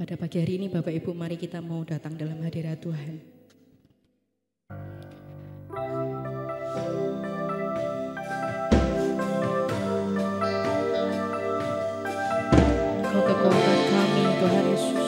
Pada pagi hari ini Bapak Ibu, mari kita mau datang dalam hadirat Tuhan. Kau kekuatan kami Tuhan Yesus.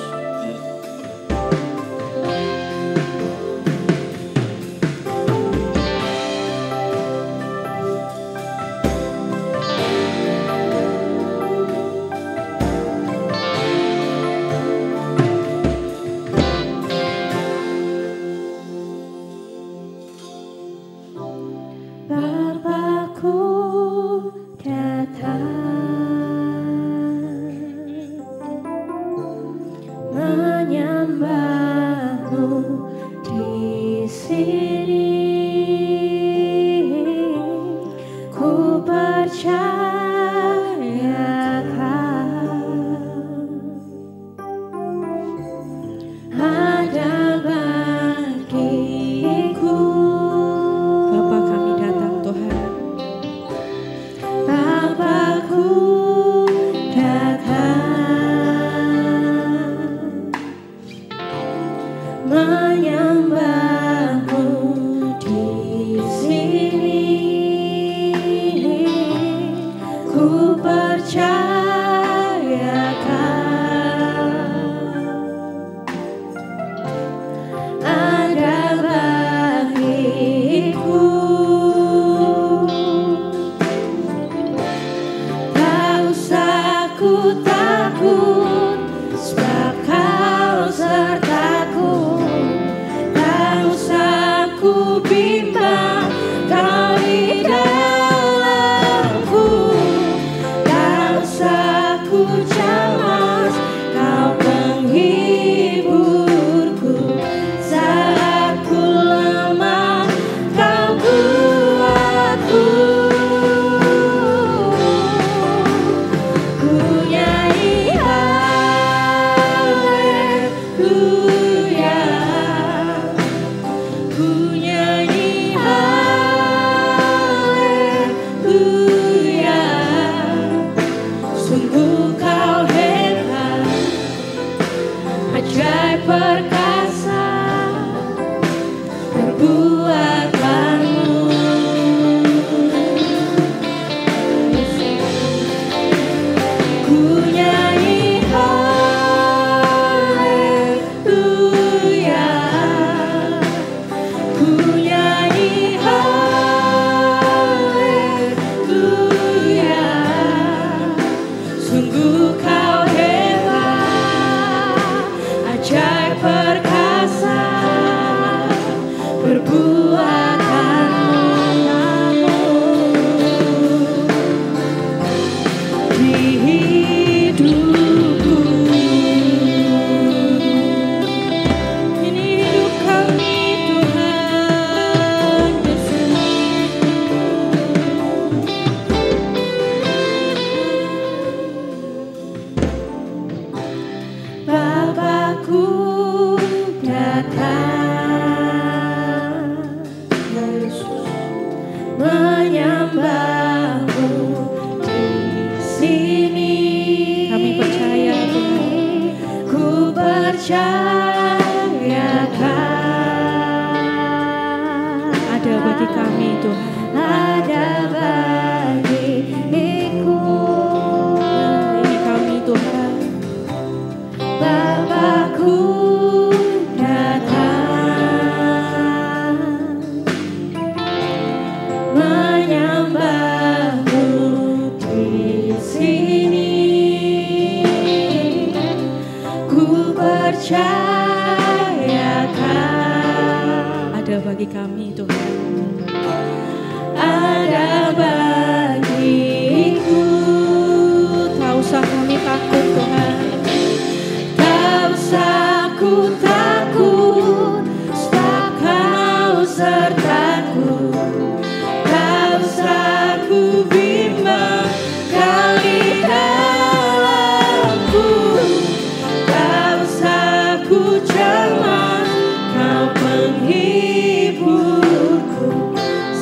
Penghiburku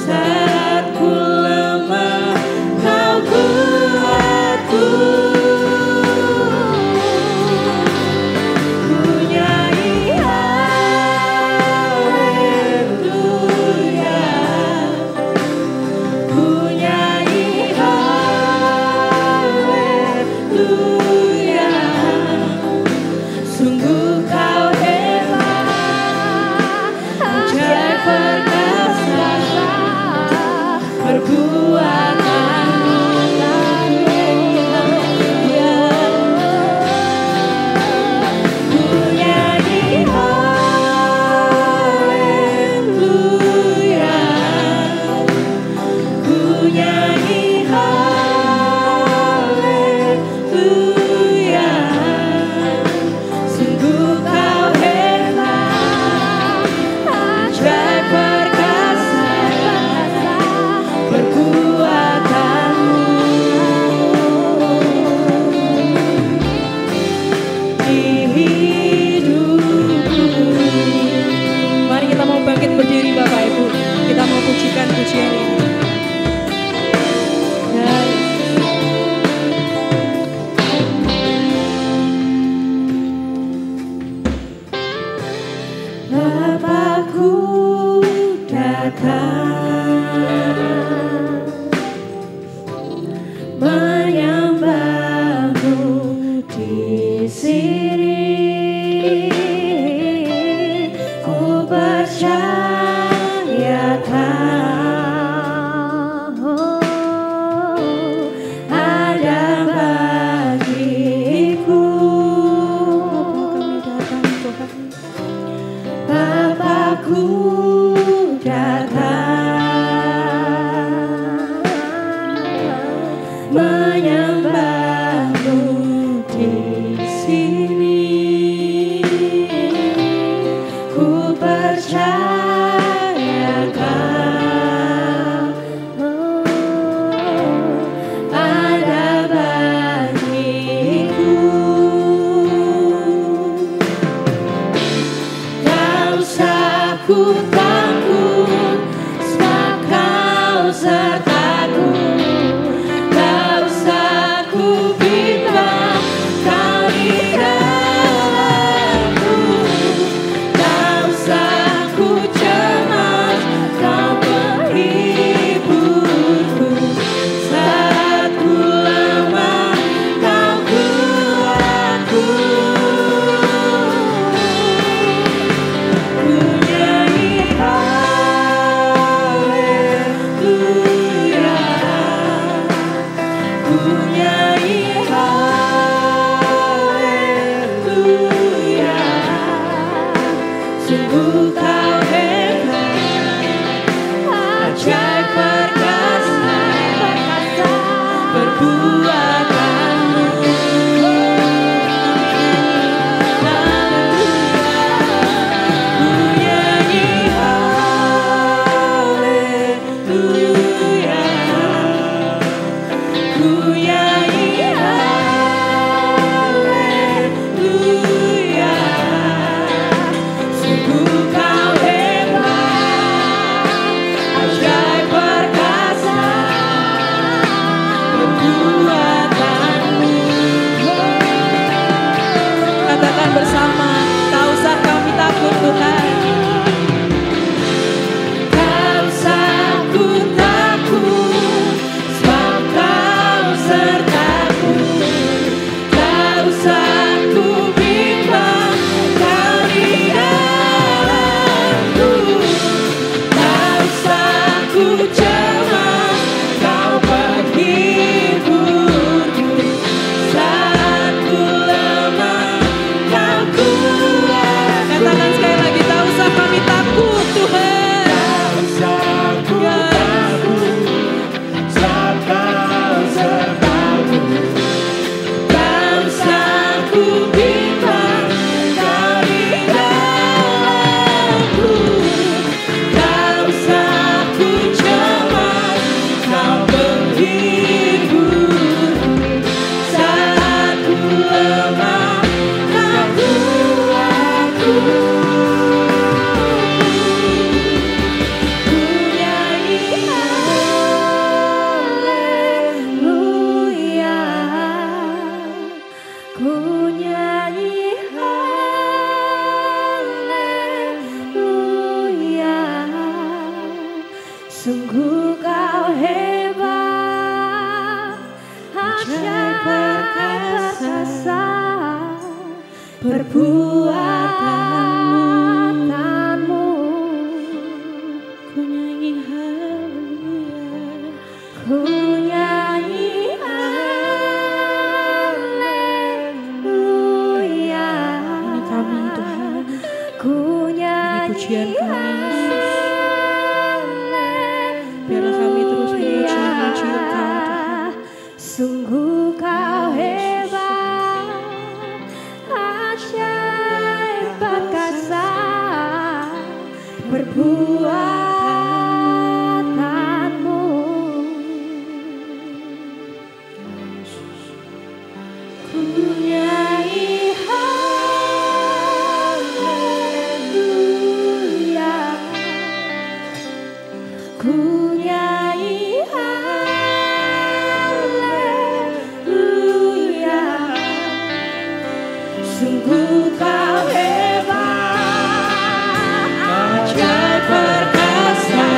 saat ku lemah. menyembahmu di sini. Ku percaya Kau ada bagiku. Bapakku datang menyembahmu di sini. Ku percaya Kau ada bagiku. Tak usah ku takut, sebab Kau sertaku. Tak usah ku bimbang, Kau di dalamku. Tak usah ku cemas, Kau penghiburku. Saat ku lemah, Kau kuatku. Ku nyanyi haleluya, ku nyanyi haleluya. Sungguh Kau hebat, ajaib perkasa perbuatanmu. Ku nyanyi haleluya, ku nyanyi haleluya. Sungguh Kau hebat, ajaib perkasa perbuatanmu. Katakan bersama, tak usah kami takut Tuhan. Tak usah ku takut, sebab Kau sertaku. Tak usah ku bimbang, Kau di dalamku. Tak usah ku cemas, Kau penghiburku. Saat ku lemah, Kau kuat. Katakan sekali lagi, tak usah kami takut Tuhan. Tak usah ku takut, sebab Kau sertaku. Tak usah ku bimbang, Kau di dalamku. Tak usah ku cemas, Kau penghiburku. Saat ku lemah, Kau kuatku. Ku nyanyi haleluya, ku nyanyi haleluya. Sungguh Kau hebat, ajaib perkasa perbuatanmu. Ku nyanyi haleluya, ku nyanyi haleluya. Ini kami Tuhan, ku nyanyi pujian kami Yesus. Biarlah kami terus memuji Engkau Tuhan. Sungguh Kau hebat, ajaib perkasa perbuatanmu. Ku nyanyi haleluya, ku nyanyi haleluya. Sungguh Kau hebat, ajaib perkasa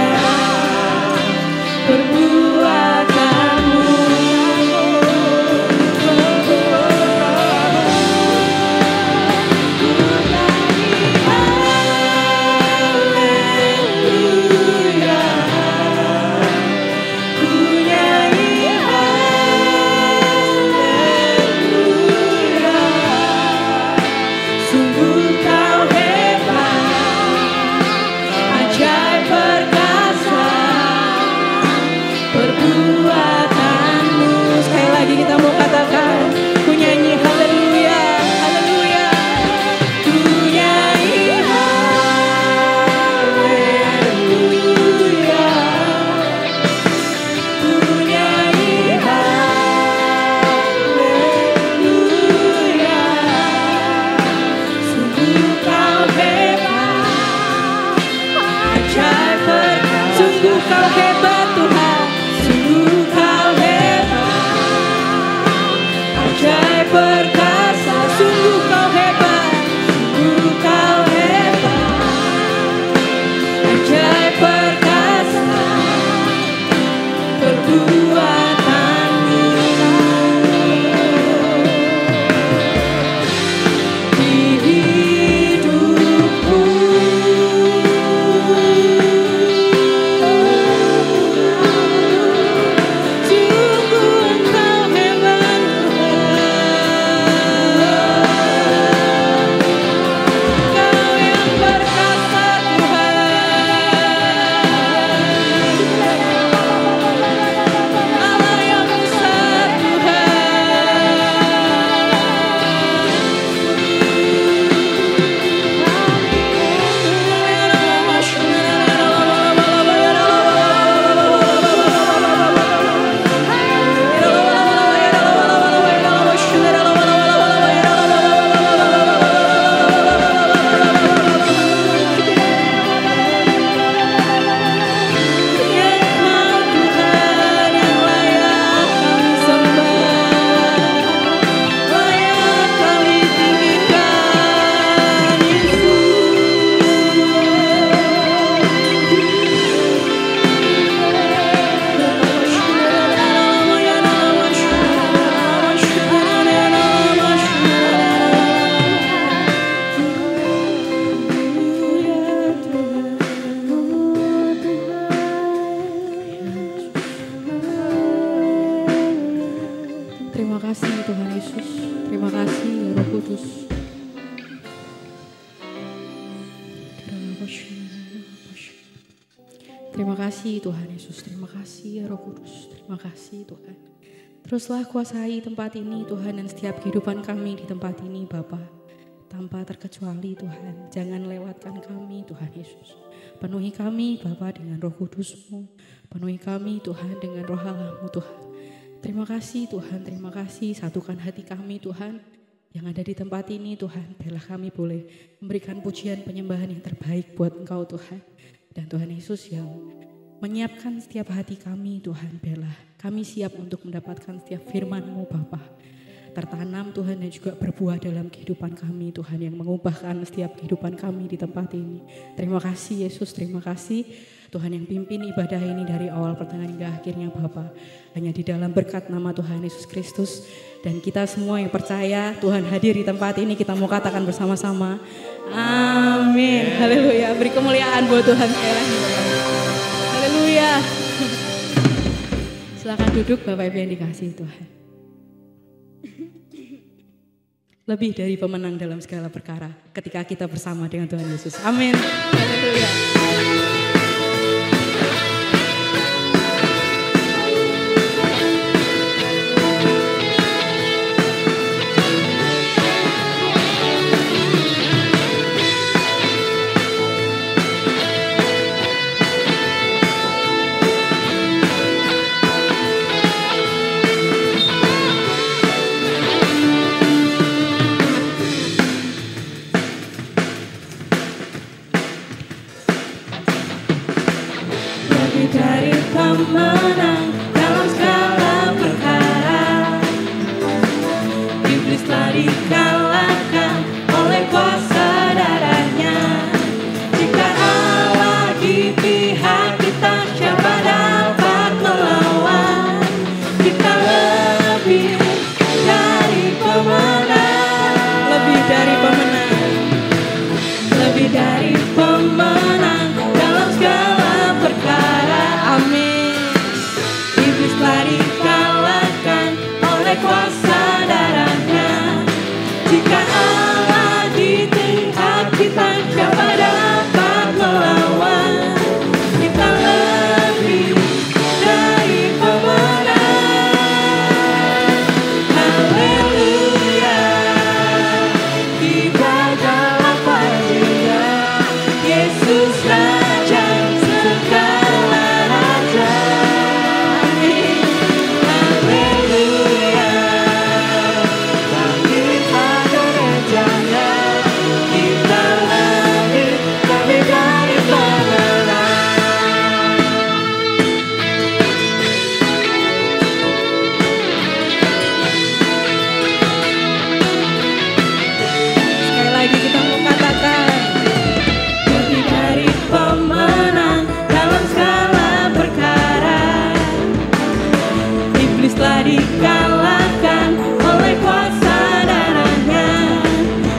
Terima kasih Tuhan Yesus, terima kasih ya Roh Kudus, terima kasih Tuhan. Teruslah kuasai tempat ini Tuhan dan setiap kehidupan kami di tempat ini Bapa. Tanpa terkecuali Tuhan, jangan lewatkan kami Tuhan Yesus. Penuhi kami Bapa dengan Roh Kudus-Mu, penuhi kami Tuhan dengan Roh Allah-Mu Tuhan. Terima kasih Tuhan, terima kasih, satukan hati kami Tuhan yang ada di tempat ini Tuhan. Biarlah kami boleh memberikan pujian penyembahan yang terbaik buat Engkau Tuhan. Dan Tuhan Yesus yang menyiapkan setiap hati kami Tuhan, biarlah kami siap untuk mendapatkan setiap firman-Mu Bapa. Tertanam Tuhan dan juga berbuah dalam kehidupan kami Tuhan, yang mengubahkan setiap kehidupan kami di tempat ini. Terima kasih Yesus, terima kasih Tuhan yang pimpin ibadah ini dari awal pertengahan hingga akhirnya Bapa. Hanya di dalam berkat nama Tuhan Yesus Kristus. Dan kita semua yang percaya Tuhan hadir di tempat ini, kita mau katakan bersama-sama. Amin. Haleluya. Beri kemuliaan buat Tuhan sekali lagi. Haleluya. Silakan duduk Bapak Ibu yang dikasihi Tuhan. Lebih dari pemenang dalam segala perkara ketika kita bersama dengan Tuhan Yesus. Amin. Haleluya. Dari pemenang dalam segala perkara, iblis telah dikalahkan oleh kuasa darahnya. Jika Allah di pihak kita, siapa dapat melawan? Kita lebih dari pemenang, lebih dari pemenang, lebih dari pemenang dalam segala perkara. Amin. Iblis telah dikalahkan oleh kuasa darahnya. Jika Allah di pihak kita, siapa dapat melawan? Kita lebih dari pemenang. Haleluya. Dibanggalah Dia, Yesus Raja segala raja. Amin. Haleluya. Bangkitlah gerejanya, kita lebih dari pemenang. Sekali lagi kita mau katakan, lebih dari pemenang dalam segala perkara. Iblis telah dikalahkan oleh kuasa darahnya.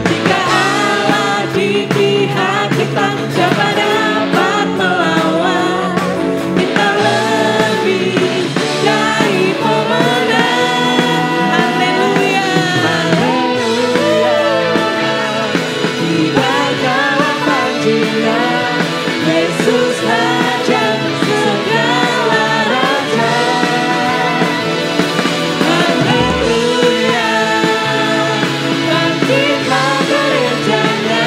Jika Allah di pihak kita, siapa dapat melawan? Kita lebih dari pemenang. Haleluya. Haleluya. Dibanggalah Dia, Yesus Raja segala raja. Haleluya. Bangkitlah gerejanya,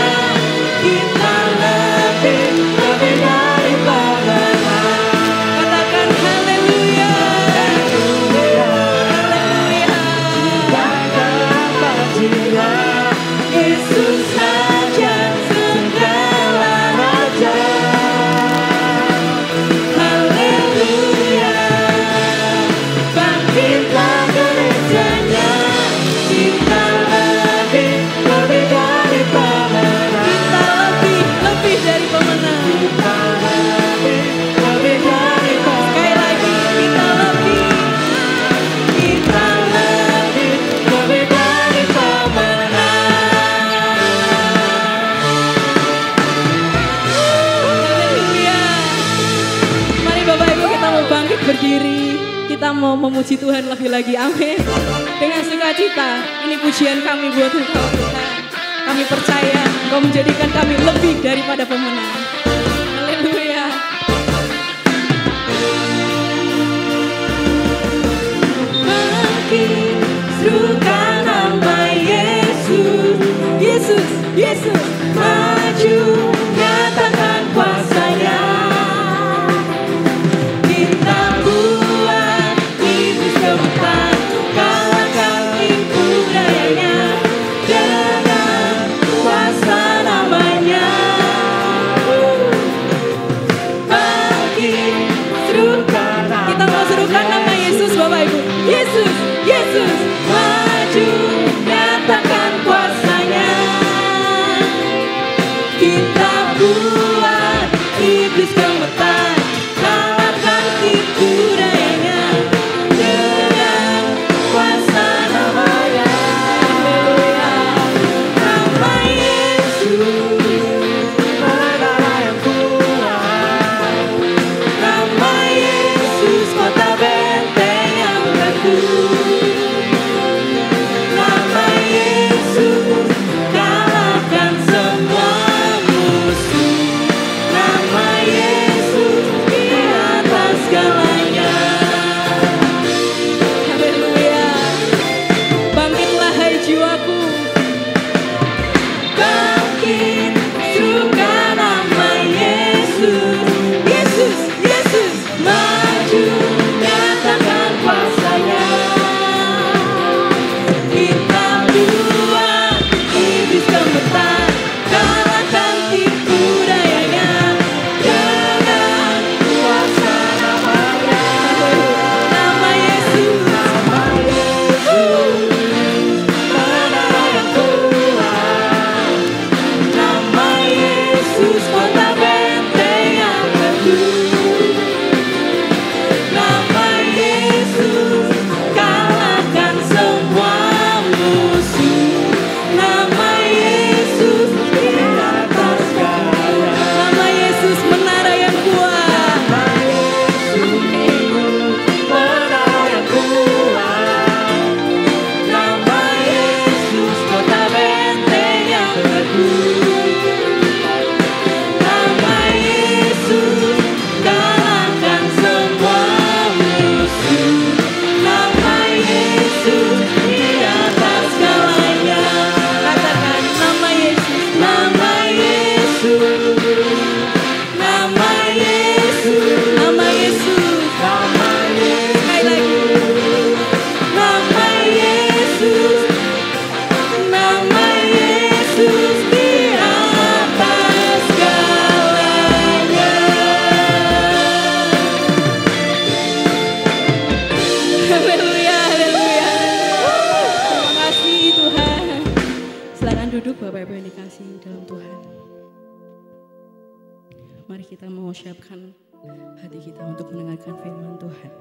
kita lebih dari pemenang. Katakan haleluya. Haleluya. Haleluya. Dibanggalah Dia, Yesus Raja segala raja. Haleluya. Bangkitlah gerejanya, kita lebih dari pemenang. Kita lebih dari pemenang. Kita lebih dari pemenang. Sekali lagi, kita lebih dari pemenang. Haleluya. Mari Bapak Ibu, kita mau bangkit berdiri. Kita mau memuji Tuhan lebih lagi. Amin. Dengan sukacita, ini pujian kami buat Engkau Tuhan. Kami percaya Engkau menjadikan kami lebih daripada pemenang. Haleluya. Kita mau serukan nama Yesus Bapak Ibu. Yesus, Yesus, maju nyatakan kuasanya. Kita buat iblis gemetar, kalahkan tipu dayanya dengan kuasa namanya. Nama Yesus, nama yang kuat. Nama Yesus, kota benteng yang teguh. Nama Yesus, kalahkan semua musuh. Nama Yesus, di atas segalanya. Haleluya. Bangkitlah hai jiwaku. Bangkit, serukan nama Yesus. Yesus, Yesus, maju, nyatakan kuasanya. Kita buat iblis gemetar, kalahkan tipu dayanya dengan kuasa namanya. Nama Yesus, nama Yesus, mana yang kuat. Nama Yesus, kota benteng yang teguh. Nama Yesus, kalahkan semua musuh. Nama Yesus, di atas segala. Nama Yesus, menara yang kuat. Nama Yesus, menara yang kuat. Nama Yesus, kota benteng yang teguh. Nama Yesus, kalahkan semua musuh. Nama Yesus, di atas segalanya. Katakan nama Yesus, nama Yesus, nama Yesus, nama Yesus, nama Yesus. Sekali lagi. Nama Yesus, nama Yesus, di atas segalanya. Haleluya, haleluya. Terima kasih Tuhan. Silakan duduk Bapak Ibu yang dikasihi dalam Tuhan. Mari kita mau siapkan hati kita untuk mendengarkan firman Tuhan.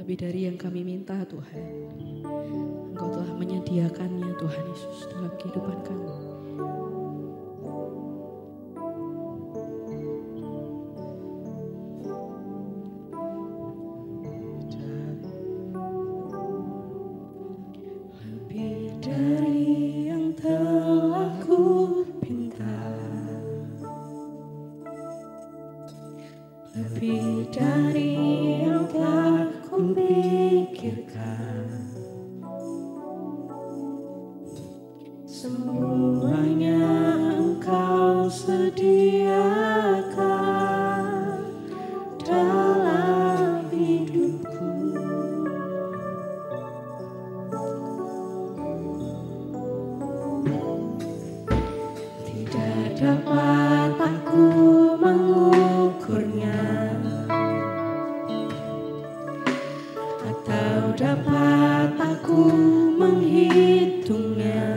Lebih dari yang kami minta Tuhan, Engkau telah menyediakannya Tuhan Yesus dalam kehidupan kami. Lebih dari yang telah ku pinta, lebih dari yang telah ku pikirkan, semuanya Engkau sediakan dalam hidupku. Tidak dapat aku mengukurnya atau dapat aku menghitungnya.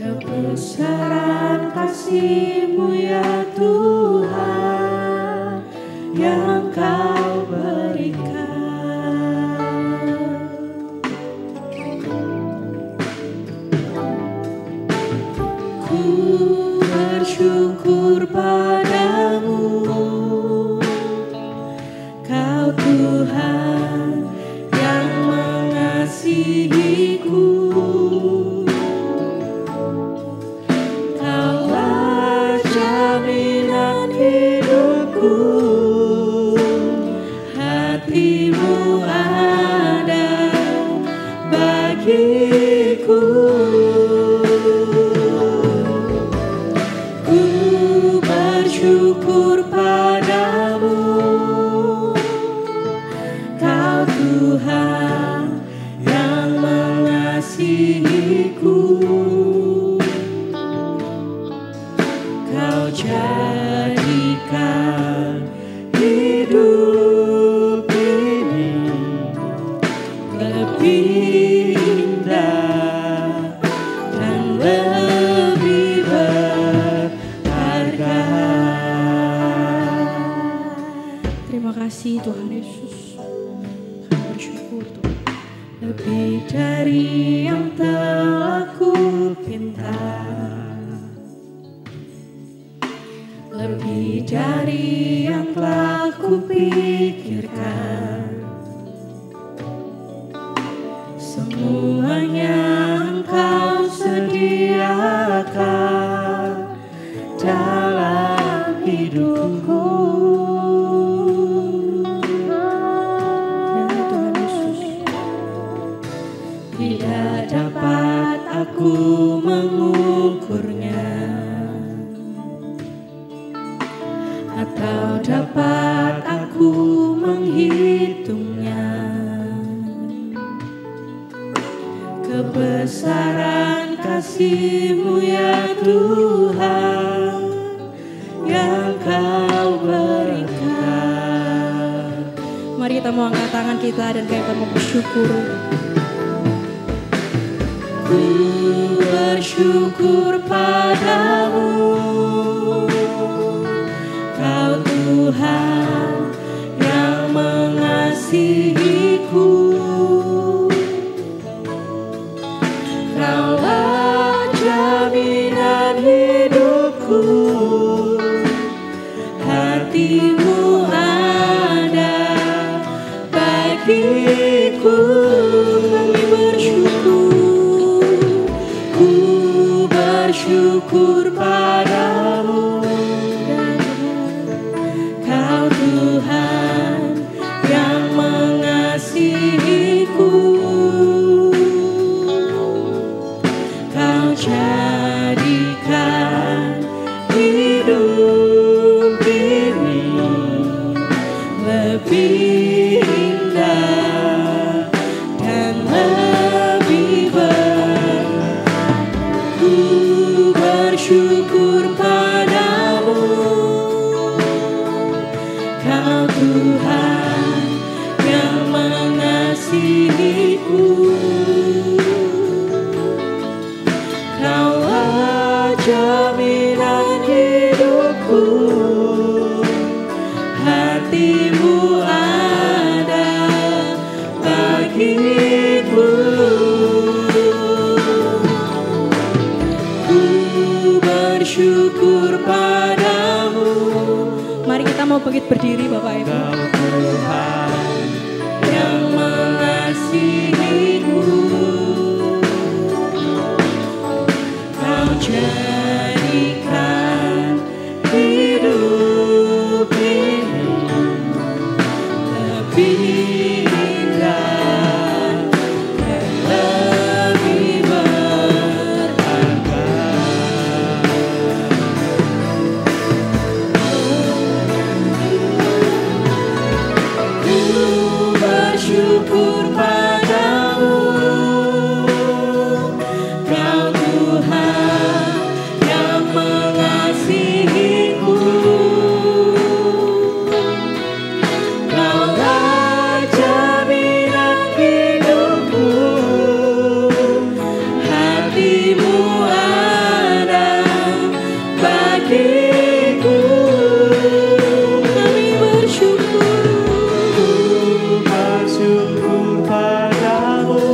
Kebesaran kasih-Mu ya Tuhan yang Kau berikan. Ku bersyukur padamu, Kau Tuhan yang mengasihiku. Kaulah jaminan hidupku, hati-Mu ada bagiku. Ku bersyukur padamu, Kau Tuhan yang mengasihiku. jadikan hidup ini lebih indah dan lebih berharga. Terima kasih Tuhan Yesus. Kami bersyukur Tuhan. Lebih dari yang telah kupinta, lebih dari yang telah kupikirkan, semuanya Engkau sediakan dalam hidupku. Ya Tuhan Yesus. Tidak dapat aku mengukurnya, atau dapat aku menghitungnya. Kebesaran kasih-Mu ya Tuhan yang Kau berikan. Mari kita mau angkat tangan kita dan kita mau bersyukur. Ku bersyukur padamu, Kau Tuhan yang mengasihiku. Kaulah jaminan hidupku, hati-Mu ada bagiku. Kami bersyukur, ku bersyukur padamu, Kau Tuhan yang mengasihiku. Kau jadikan hidup ini lebih indah dan lebih ku bersyukur padamu, Kau Tuhan yang mengasihiku. Kaulah jaminan hidupku, hati-Mu ada bagiku. Ku bersyukur padamu. Mari kita mau bangkit berdiri Bapak Ibu. Kau Tuhan yang mengasihiku. Kau jadikan hidup ini lebih indah dan lebih berharga. Ku bersyukur padamu, Kau Tuhan yang mengasihiku. Kaulah jaminan hidupku, hati-Mu ada bagiku. Kami bersyukur, bersyukur padamu,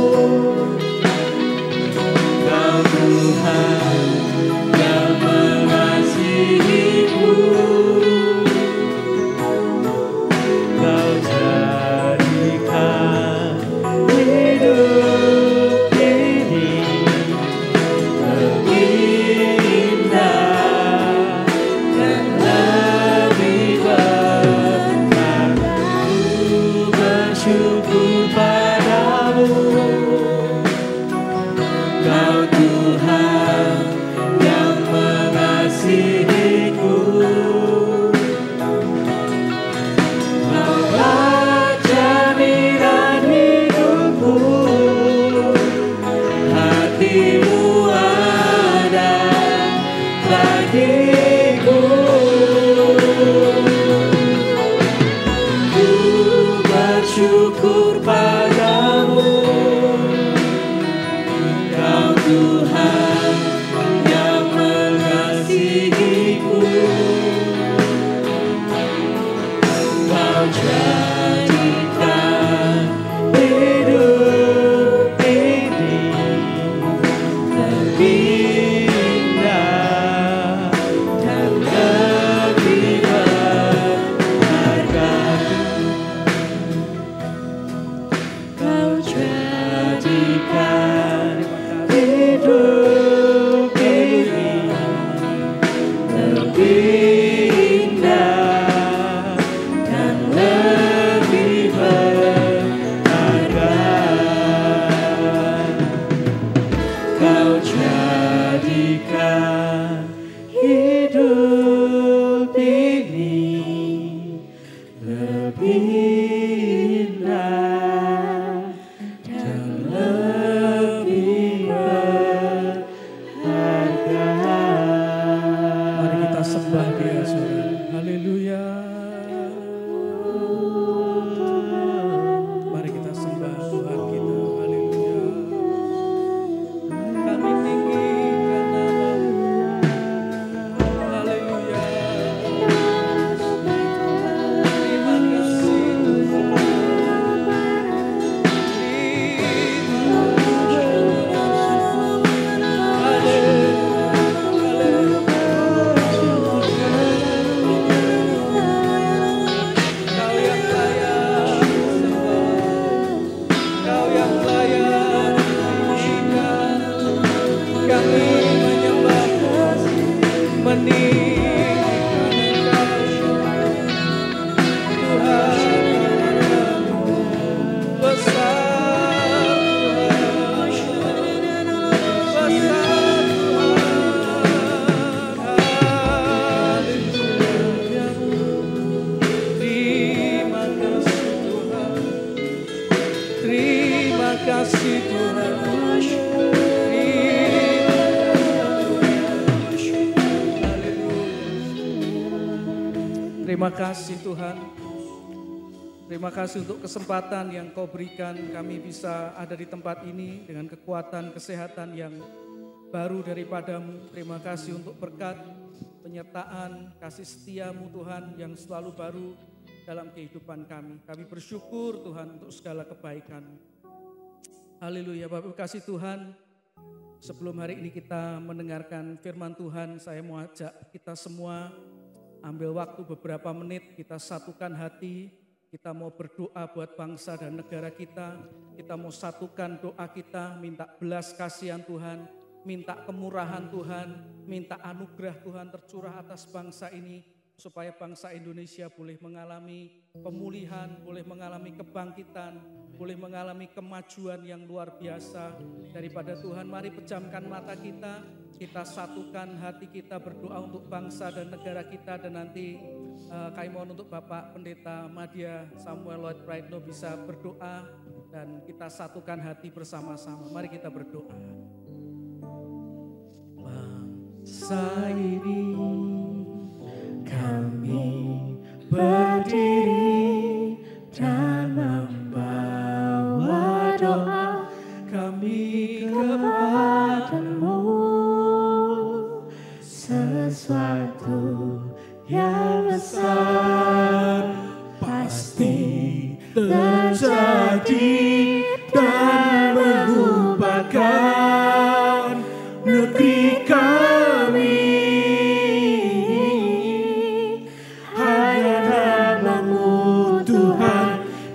Kau Tuhan yang mengasihiku. Kau jadikan hidup ini lebih indah dan lebih berharga. Ku bersyukur padamu, Kau Tuhan yang mengasihiku. Kaulah jaminan hidupku, hati-Mu ada bagiku. kasih Tuhan. Terima kasih Tuhan. Terima kasih untuk kesempatan yang Kau berikan kami bisa ada di tempat ini dengan kekuatan kesehatan yang baru daripadamu. Terima kasih untuk berkat penyertaan kasih setiamu Tuhan yang selalu baru dalam kehidupan kami. Kami bersyukur Tuhan untuk segala kebaikan. Haleluya. Bapak Ibu kasih Tuhan, sebelum hari ini kita mendengarkan firman Tuhan, saya mau ajak kita semua ambil waktu beberapa menit, kita satukan hati, kita mau berdoa buat bangsa dan negara kita mau satukan doa kita, minta belas kasihan Tuhan, minta kemurahan Tuhan, minta anugerah Tuhan tercurah atas bangsa ini, supaya bangsa Indonesia boleh mengalami pemulihan, boleh mengalami kebangkitan, boleh mengalami kemajuan yang luar biasa daripada Tuhan. Mari pejamkan mata kita satukan hati kita berdoa untuk bangsa dan negara kita. Dan nanti kami mohon untuk Bapak Pendeta Madya Samuel Lloyd Praitno bisa berdoa dan kita satukan hati bersama-sama. Mari kita berdoa. Bangsa ini kami berdiri dan membawa doa kami kepadamu, sesuatu yang besar pasti terjadi dan mengubahkan negeri kami.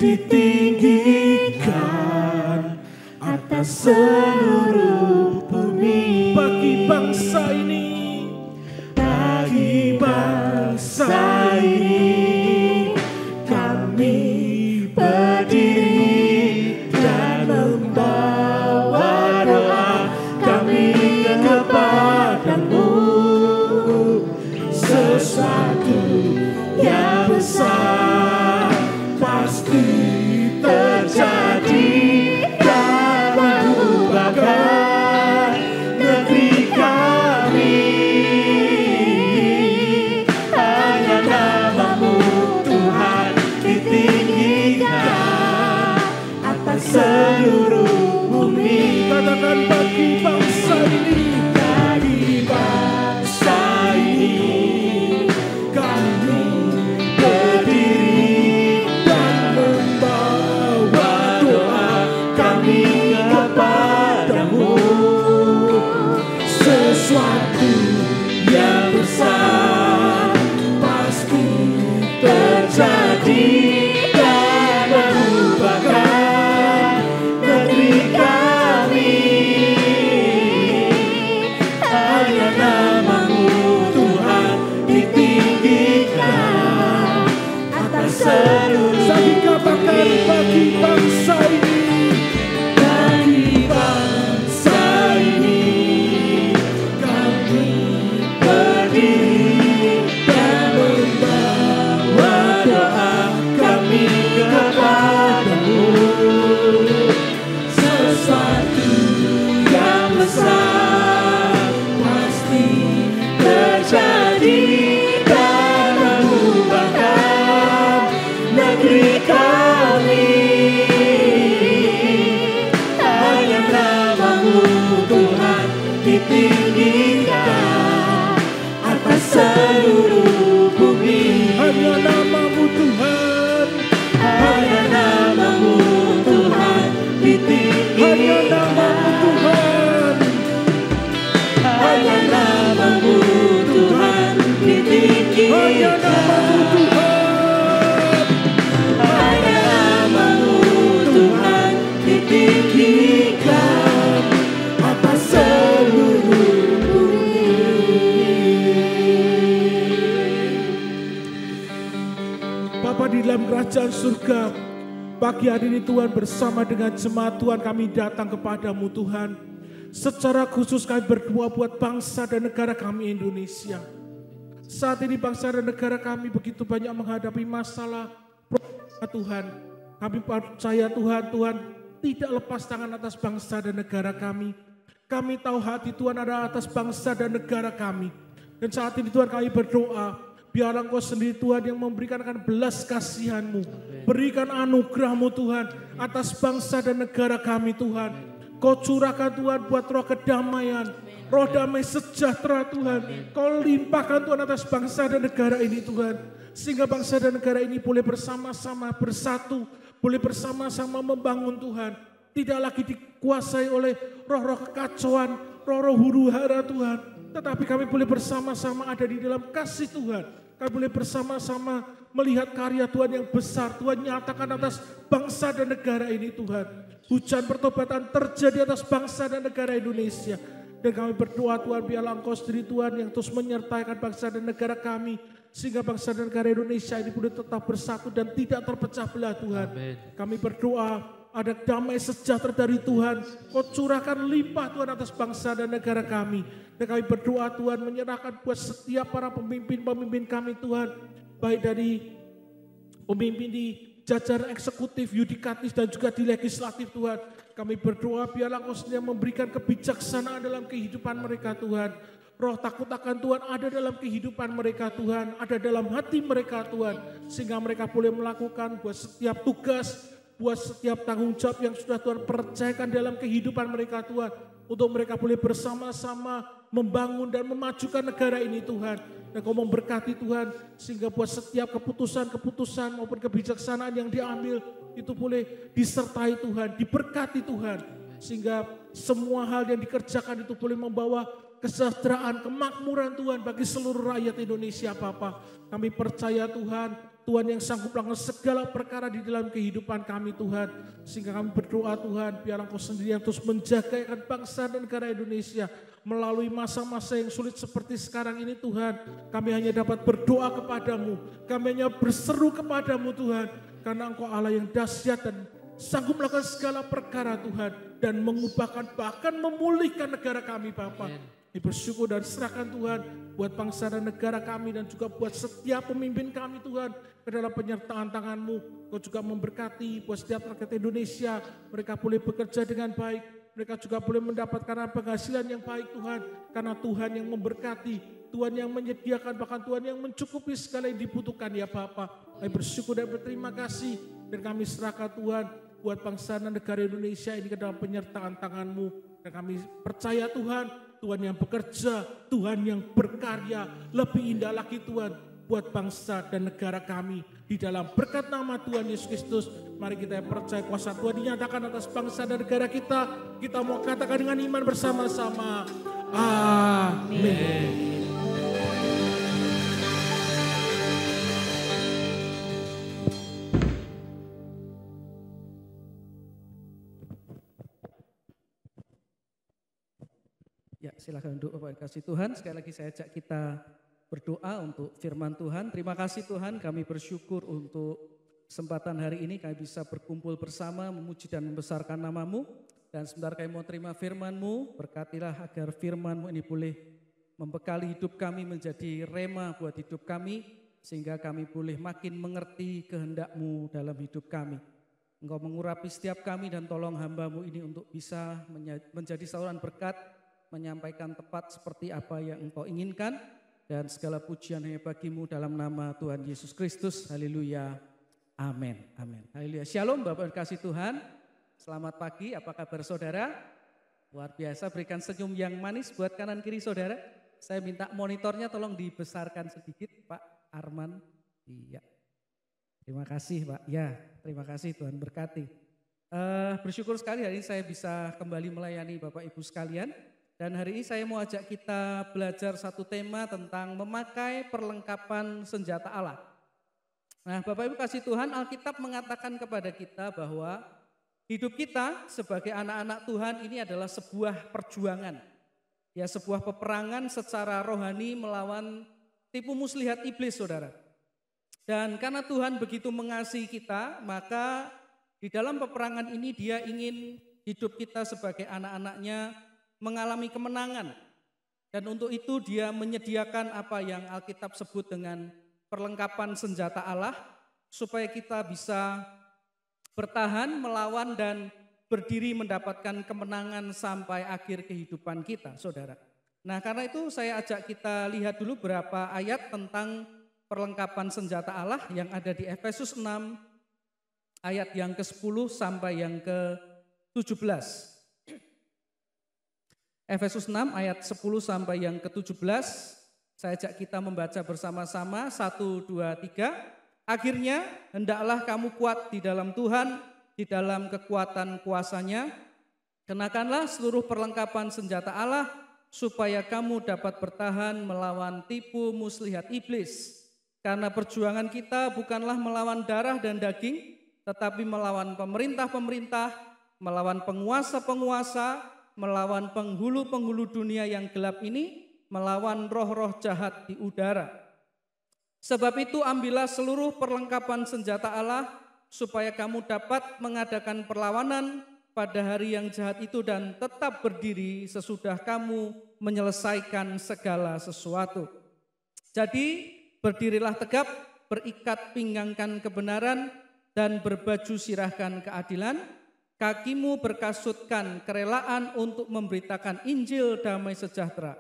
Ditinggikan atas seluruh bumi. Bagi bangsa ini, bagi bangsa ini, kami berdiri dalam kerajaan surga. Pagi hari ini Tuhan, bersama dengan jemaat Tuhan kami datang kepadamu Tuhan. Secara khusus kami berdoa buat bangsa dan negara kami Indonesia. Saat ini bangsa dan negara kami begitu banyak menghadapi masalah Tuhan. Kami percaya Tuhan tidak lepas tangan atas bangsa dan negara kami. Kami tahu hati Tuhan ada atas bangsa dan negara kami. Dan saat ini Tuhan kami berdoa, biarlah Engkau sendiri Tuhan yang memberikan belas kasihan-Mu. Berikan anugerah-Mu Tuhan atas bangsa dan negara kami Tuhan. Kau curahkan Tuhan buat roh kedamaian, roh damai sejahtera Tuhan. Kau limpahkan Tuhan atas bangsa dan negara ini Tuhan. Sehingga bangsa dan negara ini boleh bersama-sama bersatu, boleh bersama-sama membangun Tuhan. Tidak lagi dikuasai oleh roh-roh kekacauan, roh-roh huru-hara Tuhan. Tetapi kami boleh bersama-sama ada di dalam kasih Tuhan. Kami boleh bersama-sama melihat karya Tuhan yang besar. Tuhan nyatakan atas bangsa dan negara ini Tuhan. Hujan pertobatan terjadi atas bangsa dan negara Indonesia. Dan kami berdoa Tuhan, biarlah Engkau sendiri Tuhan yang terus menyertai bangsa dan negara kami. Sehingga bangsa dan negara Indonesia ini boleh tetap bersatu dan tidak terpecah belah Tuhan. Amen. Kami berdoa ada damai sejahtera dari Tuhan. Kau curahkan limpah Tuhan atas bangsa dan negara kami. Dan kami berdoa Tuhan menyerahkan buat setiap para pemimpin-pemimpin kami Tuhan. Baik dari pemimpin di jajaran eksekutif, yudikatif dan juga di legislatif Tuhan. Kami berdoa biarlah Engkau sendiri memberikan kebijaksanaan dalam kehidupan mereka Tuhan. Roh takut akan Tuhan ada dalam kehidupan mereka Tuhan. Ada dalam hati mereka Tuhan. Sehingga mereka boleh melakukan buat setiap tugas, buat setiap tanggung jawab yang sudah Tuhan percayakan dalam kehidupan mereka Tuhan. Untuk mereka boleh bersama-sama membangun dan memajukan negara ini Tuhan. Dan Kau memberkati Tuhan sehingga buat setiap keputusan maupun kebijaksanaan yang diambil itu boleh disertai Tuhan, diberkati Tuhan. Sehingga semua hal yang dikerjakan itu boleh membawa kesejahteraan, kemakmuran Tuhan bagi seluruh rakyat Indonesia Bapa. Kami percaya Tuhan yang sanggup melakukan segala perkara di dalam kehidupan kami Tuhan. Sehingga kami berdoa Tuhan, biarlah Engkau sendiri yang terus menjaga bangsa dan negara Indonesia. Melalui masa-masa yang sulit seperti sekarang ini Tuhan, kami hanya dapat berdoa kepadamu. Kami hanya berseru kepadamu Tuhan. Karena Engkau Allah yang dahsyat dan sanggup melakukan segala perkara Tuhan. Dan mengubahkan bahkan memulihkan negara kami Bapa. Bersyukur dan serahkan Tuhan buat bangsa dan negara kami dan juga buat setiap pemimpin kami Tuhan ke dalam penyertaan tangan-Mu. Kau juga memberkati buat setiap rakyat Indonesia, mereka boleh bekerja dengan baik, mereka juga boleh mendapatkan penghasilan yang baik Tuhan, karena Tuhan yang memberkati, Tuhan yang menyediakan, bahkan Tuhan yang mencukupi segala yang dibutuhkan ya Bapa. Kami bersyukur dan berterima kasih dan kami serahkan Tuhan buat bangsa dan negara Indonesia ini ke dalam penyertaan tangan-Mu. Dan kami percaya Tuhan yang bekerja, Tuhan yang berkarya, lebih indah lagi Tuhan buat bangsa dan negara kami. Di dalam berkat nama Tuhan Yesus Kristus, mari kita percaya kuasa Tuhan dinyatakan atas bangsa dan negara kita. Kita mau katakan dengan iman bersama-sama. Amin. Ya, silakan duduk Bapak kasih Tuhan. Sekali lagi saya ajak kita berdoa untuk firman Tuhan. Terima kasih Tuhan, kami bersyukur untuk kesempatan hari ini kami bisa berkumpul bersama, memuji dan membesarkan nama-Mu. Dan sebentar kami mau terima firman-Mu, berkatilah agar firman-Mu ini boleh membekali hidup kami menjadi rema buat hidup kami, sehingga kami boleh makin mengerti kehendak-Mu dalam hidup kami. Engkau mengurapi setiap kami dan tolong hamba-Mu ini untuk bisa menjadi saluran berkat, menyampaikan tepat seperti apa yang Engkau inginkan, dan segala pujian hanya bagi-Mu dalam nama Tuhan Yesus Kristus. Haleluya. Amin. Amin. Haleluya. Shalom Bapak kasih Tuhan. Selamat pagi, apa kabar saudara? Luar biasa, berikan senyum yang manis buat kanan kiri saudara. Saya minta monitornya tolong dibesarkan sedikit Pak Arman. Iya. Terima kasih Pak. Ya, terima kasih Tuhan berkati. Bersyukur sekali hari ini saya bisa kembali melayani Bapak Ibu sekalian. Dan hari ini saya mau ajak kita belajar satu tema tentang memakai perlengkapan senjata Allah. Nah Bapak Ibu kasih Tuhan, Alkitab mengatakan kepada kita bahwa hidup kita sebagai anak-anak Tuhan ini adalah sebuah perjuangan. Ya, sebuah peperangan secara rohani melawan tipu muslihat iblis saudara. Dan karena Tuhan begitu mengasihi kita, maka di dalam peperangan ini Dia ingin hidup kita sebagai anak-anaknya mengalami kemenangan. Dan untuk itu Dia menyediakan apa yang Alkitab sebut dengan perlengkapan senjata Allah, supaya kita bisa bertahan, melawan, dan berdiri mendapatkan kemenangan sampai akhir kehidupan kita, saudara. Nah, karena itu saya ajak kita lihat dulu beberapa ayat tentang perlengkapan senjata Allah yang ada di Efesus 6 ayat yang ke-10 sampai yang ke-17. Efesus 6 ayat 10 sampai yang ke-17. Saya ajak kita membaca bersama-sama 1, 2, 3. Akhirnya hendaklah kamu kuat di dalam Tuhan, di dalam kekuatan kuasa-Nya. Kenakanlah seluruh perlengkapan senjata Allah supaya kamu dapat bertahan melawan tipu muslihat iblis. Karena perjuangan kita bukanlah melawan darah dan daging, tetapi melawan pemerintah-pemerintah, melawan penguasa-penguasa, melawan penghulu-penghulu dunia yang gelap ini, melawan roh-roh jahat di udara. Sebab itu ambillah seluruh perlengkapan senjata Allah, supaya kamu dapat mengadakan perlawanan pada hari yang jahat itu dan tetap berdiri sesudah kamu menyelesaikan segala sesuatu. Jadi berdirilah tegap, berikat pinggangkan kebenaran, dan berbaju sirahkan keadilan. Kakimu berkasutkan kerelaan untuk memberitakan Injil damai sejahtera.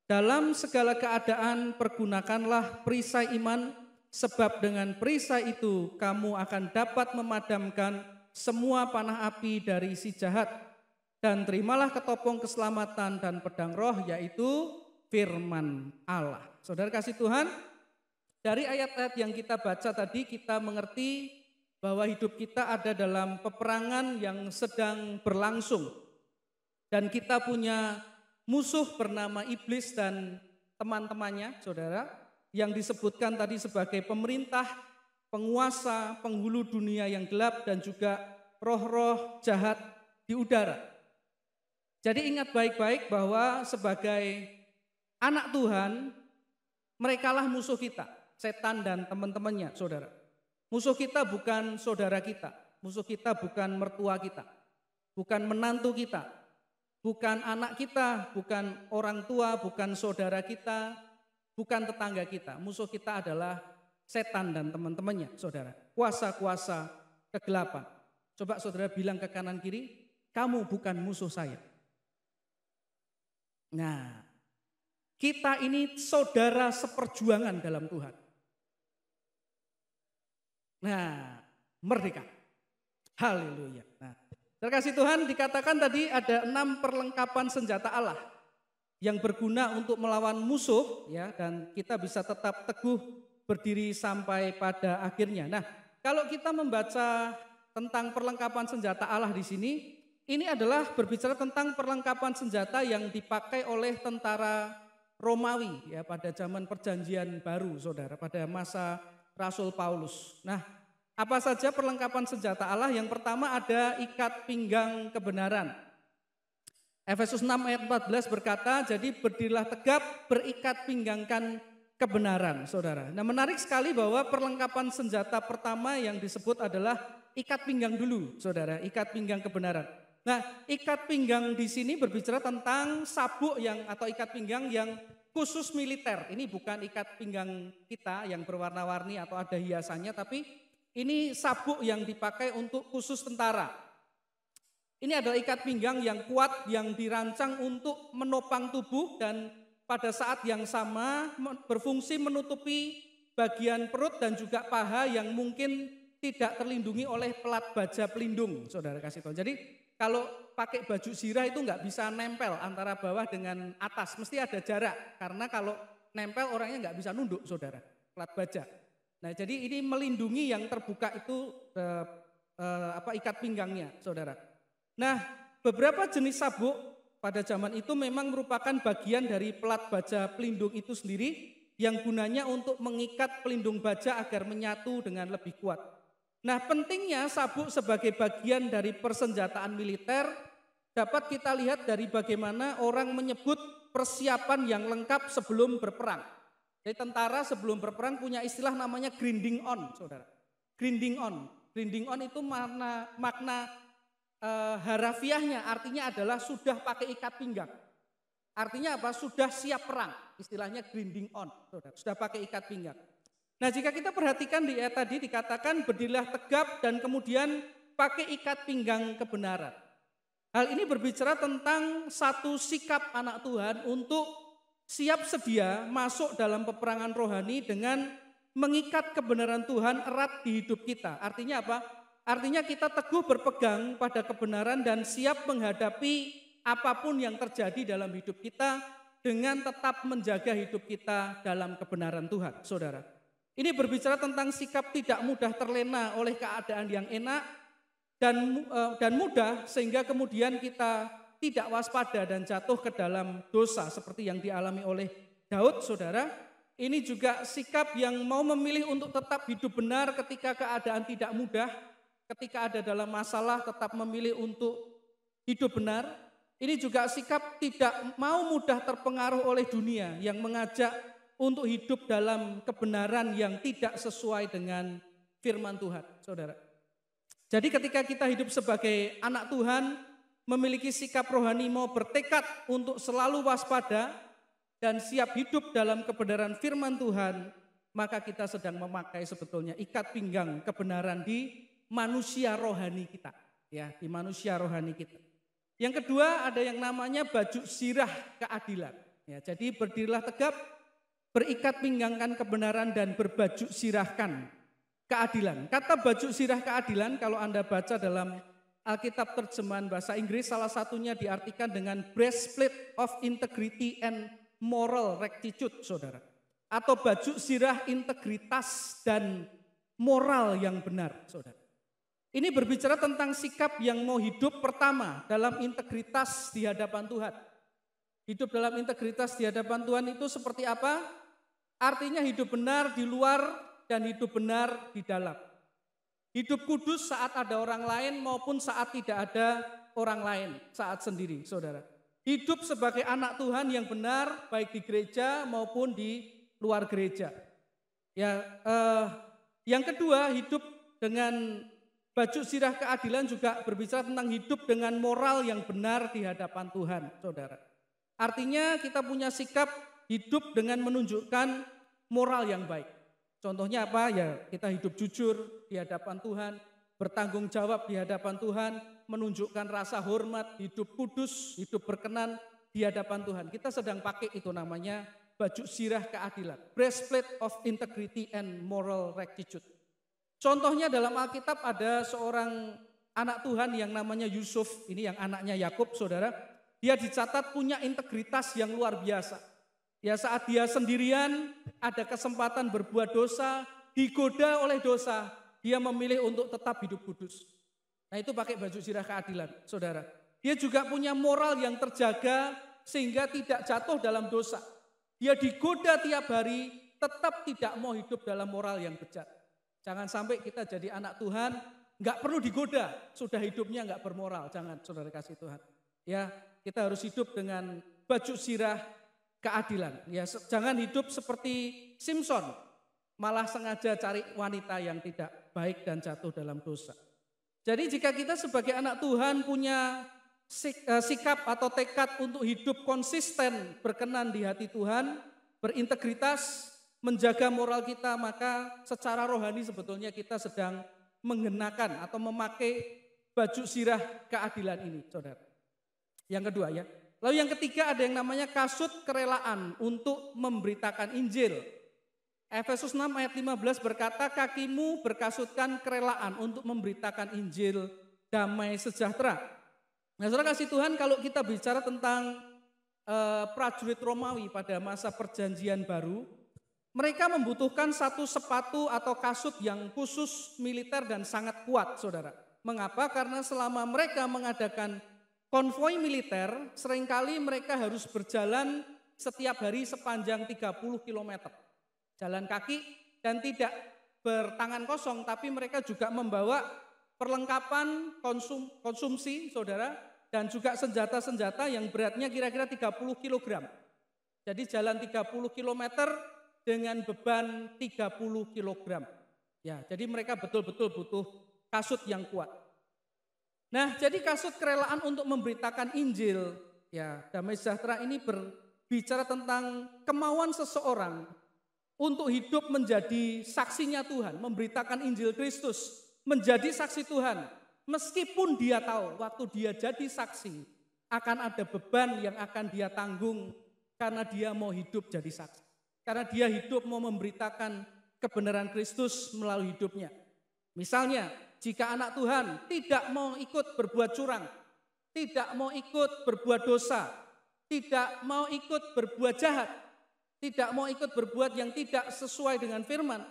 Dalam segala keadaan pergunakanlah perisai iman, sebab dengan perisai itu kamu akan dapat memadamkan semua panah api dari si jahat. Dan terimalah ketopong keselamatan dan pedang roh, yaitu firman Allah. Saudara kasih Tuhan, dari ayat-ayat yang kita baca tadi kita mengerti bahwa hidup kita ada dalam peperangan yang sedang berlangsung. Dan kita punya musuh bernama iblis dan teman-temannya, saudara, yang disebutkan tadi sebagai pemerintah, penguasa, penghulu dunia yang gelap, dan juga roh-roh jahat di udara. Jadi ingat baik-baik bahwa sebagai anak Tuhan, merekalah musuh kita, setan dan teman-temannya, saudara. Musuh kita bukan saudara kita, musuh kita bukan mertua kita, bukan menantu kita, bukan anak kita, bukan orang tua, bukan saudara kita, bukan tetangga kita. Musuh kita adalah setan dan teman-temannya, saudara. Kuasa-kuasa kegelapan. Coba saudara bilang ke kanan kiri, kamu bukan musuh saya. Nah, kita ini saudara seperjuangan dalam Tuhan. Nah, merdeka. Haleluya. Nah, terkasih Tuhan, dikatakan tadi ada 6 perlengkapan senjata Allah yang berguna untuk melawan musuh, ya, dan kita bisa tetap teguh berdiri sampai pada akhirnya. Nah, kalau kita membaca tentang perlengkapan senjata Allah di sini, ini adalah berbicara tentang perlengkapan senjata yang dipakai oleh tentara Romawi, ya, pada zaman Perjanjian Baru, saudara, pada masa Rasul Paulus. Nah, apa saja perlengkapan senjata Allah? Yang pertama ada ikat pinggang kebenaran. Efesus 6 ayat 14 berkata, jadi berdirilah tegap, berikat pinggangkan kebenaran, saudara. Nah, menarik sekali bahwa perlengkapan senjata pertama yang disebut adalah ikat pinggang dulu, saudara, ikat pinggang kebenaran. Nah, ikat pinggang di sini berbicara tentang sabuk yang atau ikat pinggang yang khusus militer. Ini bukan ikat pinggang kita yang berwarna-warni atau ada hiasannya, tapi ini sabuk yang dipakai untuk khusus tentara. Ini adalah ikat pinggang yang kuat yang dirancang untuk menopang tubuh dan pada saat yang sama berfungsi menutupi bagian perut dan juga paha yang mungkin tidak terlindungi oleh pelat baja pelindung, saudara kasih tahu. Jadi kalau pakai baju zirah itu nggak bisa nempel antara bawah dengan atas, mesti ada jarak karena kalau nempel orangnya nggak bisa nunduk, saudara, pelat baja. Nah, jadi ini melindungi yang terbuka itu ikat pinggangnya, saudara. Nah, beberapa jenis sabuk pada zaman itu memang merupakan bagian dari pelat baja pelindung itu sendiri yang gunanya untuk mengikat pelindung baja agar menyatu dengan lebih kuat. Nah, pentingnya sabuk sebagai bagian dari persenjataan militer dapat kita lihat dari bagaimana orang menyebut persiapan yang lengkap sebelum berperang. Jadi tentara sebelum berperang punya istilah namanya grinding on, saudara. Grinding on. Grinding on itu makna harafiahnya artinya adalah sudah pakai ikat pinggang. Artinya apa? Sudah siap perang. Istilahnya grinding on, saudara. Sudah pakai ikat pinggang. Nah, jika kita perhatikan di ayat tadi dikatakan berdirilah tegap dan kemudian pakai ikat pinggang kebenaran. Hal ini berbicara tentang satu sikap anak Tuhan untuk siap sedia masuk dalam peperangan rohani dengan mengikat kebenaran Tuhan erat di hidup kita. Artinya apa? Artinya kita teguh berpegang pada kebenaran dan siap menghadapi apapun yang terjadi dalam hidup kita dengan tetap menjaga hidup kita dalam kebenaran Tuhan, saudara. Ini berbicara tentang sikap tidak mudah terlena oleh keadaan yang enak dan mudah sehingga kemudian kita tidak waspada dan jatuh ke dalam dosa seperti yang dialami oleh Daud, saudara. Ini juga sikap yang mau memilih untuk tetap hidup benar ketika keadaan tidak mudah, ketika ada dalam masalah tetap memilih untuk hidup benar. Ini juga sikap tidak mau mudah terpengaruh oleh dunia yang mengajak untuk hidup dalam kebenaran yang tidak sesuai dengan firman Tuhan, saudara. Jadi ketika kita hidup sebagai anak Tuhan, memiliki sikap rohani mau bertekad untuk selalu waspada dan siap hidup dalam kebenaran firman Tuhan, maka kita sedang memakai sebetulnya ikat pinggang kebenaran di manusia rohani kita, ya, di manusia rohani kita. Yang kedua ada yang namanya baju sirah keadilan. Ya, jadi berdirilah tegap, berikat pinggangkan kebenaran dan berbaju sirahkan keadilan. Kata baju sirah keadilan kalau Anda baca dalam Alkitab terjemahan bahasa Inggris salah satunya diartikan dengan breastplate of integrity and moral rectitude, saudara. Atau baju sirah integritas dan moral yang benar, saudara. Ini berbicara tentang sikap yang mau hidup pertama dalam integritas di hadapan Tuhan. Hidup dalam integritas di hadapan Tuhan itu seperti apa? Artinya hidup benar di luar dan hidup benar di dalam. Hidup kudus saat ada orang lain maupun saat tidak ada orang lain, saat sendiri, saudara. Hidup sebagai anak Tuhan yang benar baik di gereja maupun di luar gereja. Ya, yang kedua hidup dengan baju sirah keadilan juga berbicara tentang hidup dengan moral yang benar di hadapan Tuhan, saudara. Artinya kita punya sikap hidup dengan menunjukkan moral yang baik. Contohnya apa? Ya kita hidup jujur di hadapan Tuhan, bertanggung jawab di hadapan Tuhan, menunjukkan rasa hormat, hidup kudus, hidup berkenan di hadapan Tuhan. Kita sedang pakai itu namanya baju sirah keadilan, breastplate of integrity and moral rectitude. Contohnya dalam Alkitab ada seorang anak Tuhan yang namanya Yusuf, ini yang anaknya Yakub, saudara. Dia dicatat punya integritas yang luar biasa. Ya saat dia sendirian ada kesempatan berbuat dosa, digoda oleh dosa, dia memilih untuk tetap hidup kudus. Nah itu pakai baju sirah keadilan, saudara. Dia juga punya moral yang terjaga sehingga tidak jatuh dalam dosa. Dia digoda tiap hari, tetap tidak mau hidup dalam moral yang bejat. Jangan sampai kita jadi anak Tuhan, nggak perlu digoda, sudah hidupnya nggak bermoral. Jangan, saudara kasih Tuhan. Ya, kita harus hidup dengan baju sirah keadilan. Ya, jangan hidup seperti Simpson, malah sengaja cari wanita yang tidak baik dan jatuh dalam dosa. Jadi jika kita sebagai anak Tuhan punya sikap atau tekad untuk hidup konsisten, berkenan di hati Tuhan, berintegritas, menjaga moral kita, maka secara rohani sebetulnya kita sedang mengenakan atau memakai baju sirah keadilan ini, saudara. Yang kedua ya. Lalu yang ketiga ada yang namanya kasut kerelaan untuk memberitakan Injil. Efesus 6 ayat 15 berkata, kakimu berkasutkan kerelaan untuk memberitakan Injil damai sejahtera. Nah saudara kasih Tuhan, kalau kita bicara tentang prajurit Romawi pada masa perjanjian baru, mereka membutuhkan satu sepatu atau kasut yang khusus militer dan sangat kuat, saudara. Mengapa? Karena selama mereka mengadakan konvoi militer, seringkali mereka harus berjalan setiap hari sepanjang 30 km. Jalan kaki dan tidak bertangan kosong, tapi mereka juga membawa perlengkapan konsumsi, saudara, dan juga senjata-senjata yang beratnya kira-kira 30 kg. Jadi jalan 30 km dengan beban 30 kg. Ya, jadi mereka betul-betul butuh kasut yang kuat. Nah, jadi kasut kerelaan untuk memberitakan Injil, ya, damai sejahtera ini berbicara tentang kemauan seseorang untuk hidup menjadi saksinya Tuhan, memberitakan Injil Kristus, menjadi saksi Tuhan. Meskipun dia tahu waktu dia jadi saksi akan ada beban yang akan dia tanggung karena dia mau hidup jadi saksi. Karena dia hidup mau memberitakan kebenaran Kristus melalui hidupnya. Misalnya, jika anak Tuhan tidak mau ikut berbuat curang, tidak mau ikut berbuat dosa, tidak mau ikut berbuat jahat, tidak mau ikut berbuat yang tidak sesuai dengan firman,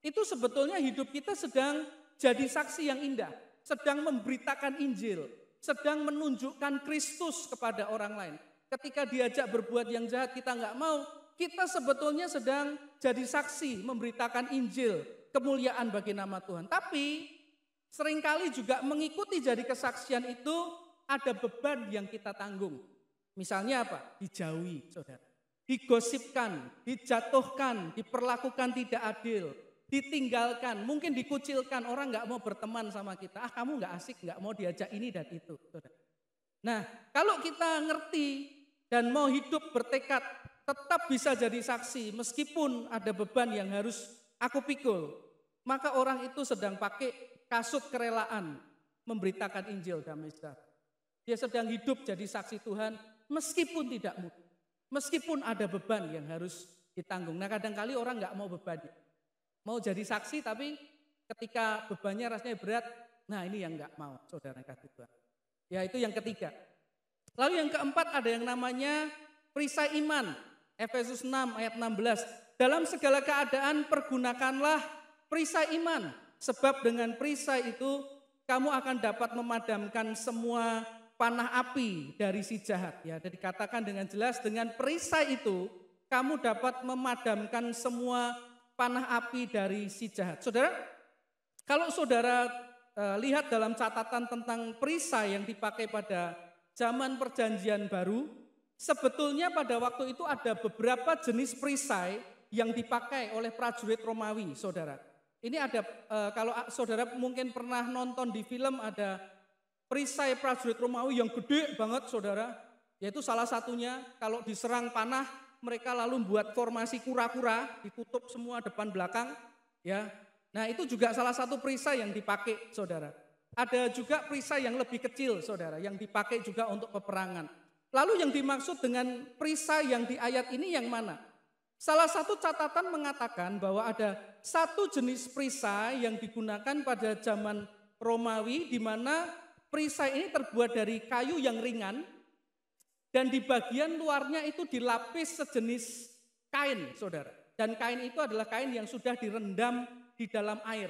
itu sebetulnya hidup kita sedang jadi saksi yang indah, sedang memberitakan Injil, sedang menunjukkan Kristus kepada orang lain. Ketika diajak berbuat yang jahat kita nggak mau, kita sebetulnya sedang jadi saksi memberitakan Injil, kemuliaan bagi nama Tuhan. Tapi seringkali juga mengikuti jadi kesaksian itu ada beban yang kita tanggung. Misalnya apa? Dijauhi, saudara. Digosipkan, dijatuhkan, diperlakukan tidak adil, ditinggalkan, mungkin dikucilkan, orang nggak mau berteman sama kita. Kamu nggak asik, nggak mau diajak ini dan itu, saudara. Nah, kalau kita ngerti dan mau hidup bertekad, tetap bisa jadi saksi meskipun ada beban yang harus aku pikul, maka orang itu sedang pakai kasut kerelaan memberitakan Injil damai sejahtera. Dia sedang hidup jadi saksi Tuhan meskipun tidak mudah, meskipun ada beban yang harus ditanggung. Nah, kadang-kali orang nggak mau beban, mau jadi saksi tapi ketika bebannya rasanya berat, nah ini yang nggak mau, saudara kasih Tuhan. Ya, itu yang ketiga. Lalu yang keempat ada yang namanya perisai iman. Efesus 6 ayat 16. Dalam segala keadaan pergunakanlah perisai iman. Sebab dengan perisai itu kamu akan dapat memadamkan semua panah api dari si jahat. Ya, jadi dikatakan dengan jelas, dengan perisai itu kamu dapat memadamkan semua panah api dari si jahat. Saudara, kalau saudara lihat dalam catatan tentang perisai yang dipakai pada zaman perjanjian baru, sebetulnya pada waktu itu ada beberapa jenis perisai yang dipakai oleh prajurit Romawi, saudara. Ini ada, kalau saudara mungkin pernah nonton di film, ada perisai prajurit Romawi yang gede banget, saudara. Yaitu salah satunya kalau diserang panah, mereka lalu buat formasi kura-kura, ditutup semua depan belakang. Ya, nah itu juga salah satu perisai yang dipakai, saudara. Ada juga perisai yang lebih kecil, saudara, yang dipakai juga untuk peperangan. Lalu yang dimaksud dengan perisai yang di ayat ini yang mana? Salah satu catatan mengatakan bahwa ada satu jenis perisai yang digunakan pada zaman Romawi, di mana perisai ini terbuat dari kayu yang ringan dan di bagian luarnya itu dilapis sejenis kain, saudara. Dan kain itu adalah kain yang sudah direndam di dalam air.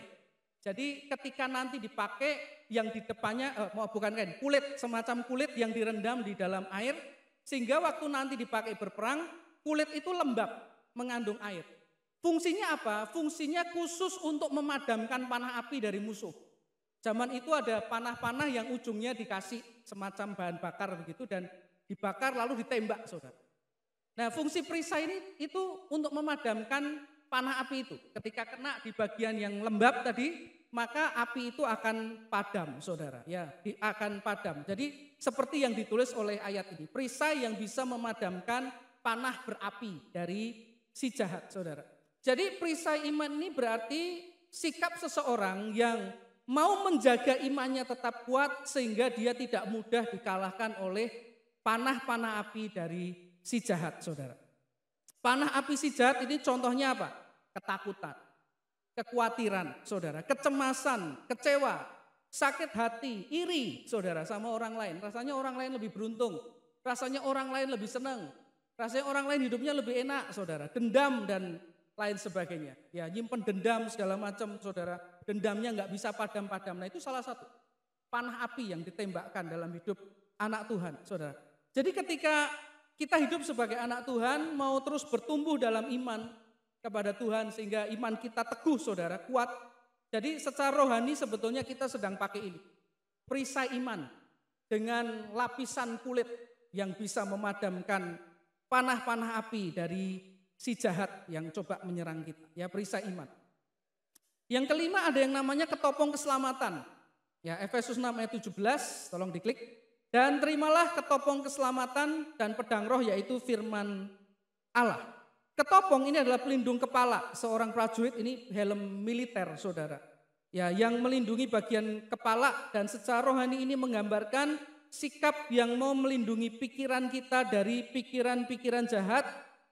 Jadi ketika nanti dipakai, yang di depannya, bukan kain, kulit, semacam kulit yang direndam di dalam air, sehingga waktu nanti dipakai berperang, kulit itu lembab, mengandung air. Fungsinya apa? Fungsinya khusus untuk memadamkan panah api dari musuh. Zaman itu ada panah-panah yang ujungnya dikasih semacam bahan bakar begitu dan dibakar lalu ditembak, saudara. Nah, fungsi perisai ini itu untuk memadamkan panah api itu. Ketika kena di bagian yang lembab tadi, maka api itu akan padam, saudara. Ya, akan padam. Jadi seperti yang ditulis oleh ayat ini, perisai yang bisa memadamkan panah berapi dari si jahat, saudara. Jadi perisai iman ini berarti sikap seseorang yang mau menjaga imannya tetap kuat sehingga dia tidak mudah dikalahkan oleh panah-panah api dari si jahat, saudara. Panah api si jahat ini contohnya apa? Ketakutan, kekhawatiran, saudara, kecemasan, kecewa, sakit hati, iri, saudara, sama orang lain. Rasanya orang lain lebih beruntung, rasanya orang lain lebih senang, rasanya orang lain hidupnya lebih enak, saudara. Dendam dan lain sebagainya. Ya, nyimpen dendam segala macam, saudara. Dendamnya nggak bisa padam-padam. Nah, itu salah satu panah api yang ditembakkan dalam hidup anak Tuhan, saudara. Jadi ketika kita hidup sebagai anak Tuhan, mau terus bertumbuh dalam iman kepada Tuhan sehingga iman kita teguh, saudara, kuat. Jadi secara rohani sebetulnya kita sedang pakai ini, perisai iman dengan lapisan kulit yang bisa memadamkan panah-panah api dari si jahat yang coba menyerang kita. Ya, perisai iman. Yang kelima ada yang namanya ketopong keselamatan. Ya, Efesus 6 ayat 17, tolong diklik. Dan terimalah ketopong keselamatan dan pedang roh, yaitu firman Allah. Ketopong ini adalah pelindung kepala seorang prajurit, ini helm militer, saudara. Ya, yang melindungi bagian kepala, dan secara rohani ini menggambarkan sikap yang mau melindungi pikiran kita dari pikiran-pikiran jahat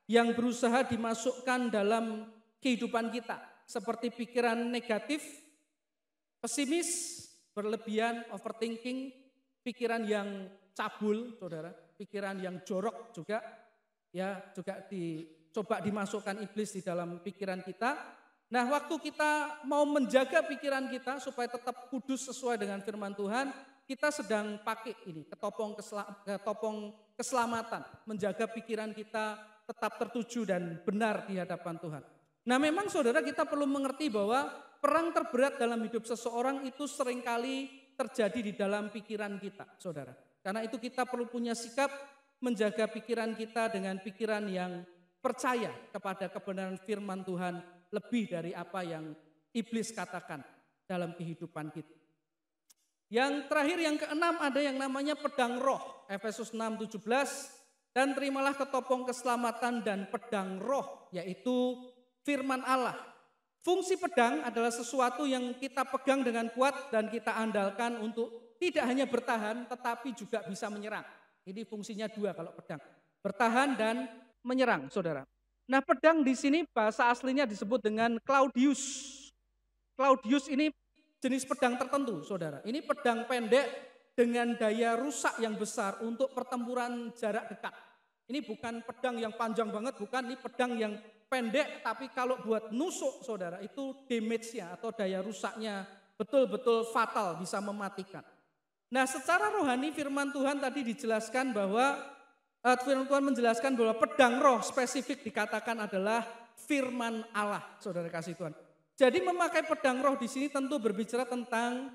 yang berusaha dimasukkan dalam kehidupan kita. Seperti pikiran negatif, pesimis, berlebihan, overthinking, pikiran yang cabul, saudara, pikiran yang jorok juga, ya juga dicoba dimasukkan iblis di dalam pikiran kita. Nah, waktu kita mau menjaga pikiran kita supaya tetap kudus sesuai dengan firman Tuhan, kita sedang pakai ini, ketopong keselamatan, menjaga pikiran kita tetap tertuju dan benar di hadapan Tuhan. Nah, memang saudara, kita perlu mengerti bahwa perang terberat dalam hidup seseorang itu seringkali terjadi di dalam pikiran kita, saudara. Karena itu kita perlu punya sikap menjaga pikiran kita dengan pikiran yang percaya kepada kebenaran firman Tuhan lebih dari apa yang iblis katakan dalam kehidupan kita. Yang terakhir, yang keenam, ada yang namanya pedang roh. Efesus 6:17, dan terimalah ketopong keselamatan dan pedang roh, yaitu firman Allah. Fungsi pedang adalah sesuatu yang kita pegang dengan kuat dan kita andalkan untuk tidak hanya bertahan tetapi juga bisa menyerang. Ini fungsinya dua kalau pedang, bertahan dan menyerang, saudara. Nah, pedang di sini bahasa aslinya disebut dengan Claudius. Claudius ini jenis pedang tertentu, saudara. Ini pedang pendek dengan daya rusak yang besar untuk pertempuran jarak dekat. Ini bukan pedang yang panjang banget, bukan. Ini pedang yang pendek, tapi kalau buat nusuk, saudara, itu damage-nya atau daya rusaknya betul-betul fatal, bisa mematikan. Nah, secara rohani firman Tuhan tadi dijelaskan bahwa firman Tuhan menjelaskan bahwa pedang roh spesifik dikatakan adalah firman Allah, saudara kasih Tuhan. Jadi memakai pedang roh di sini tentu berbicara tentang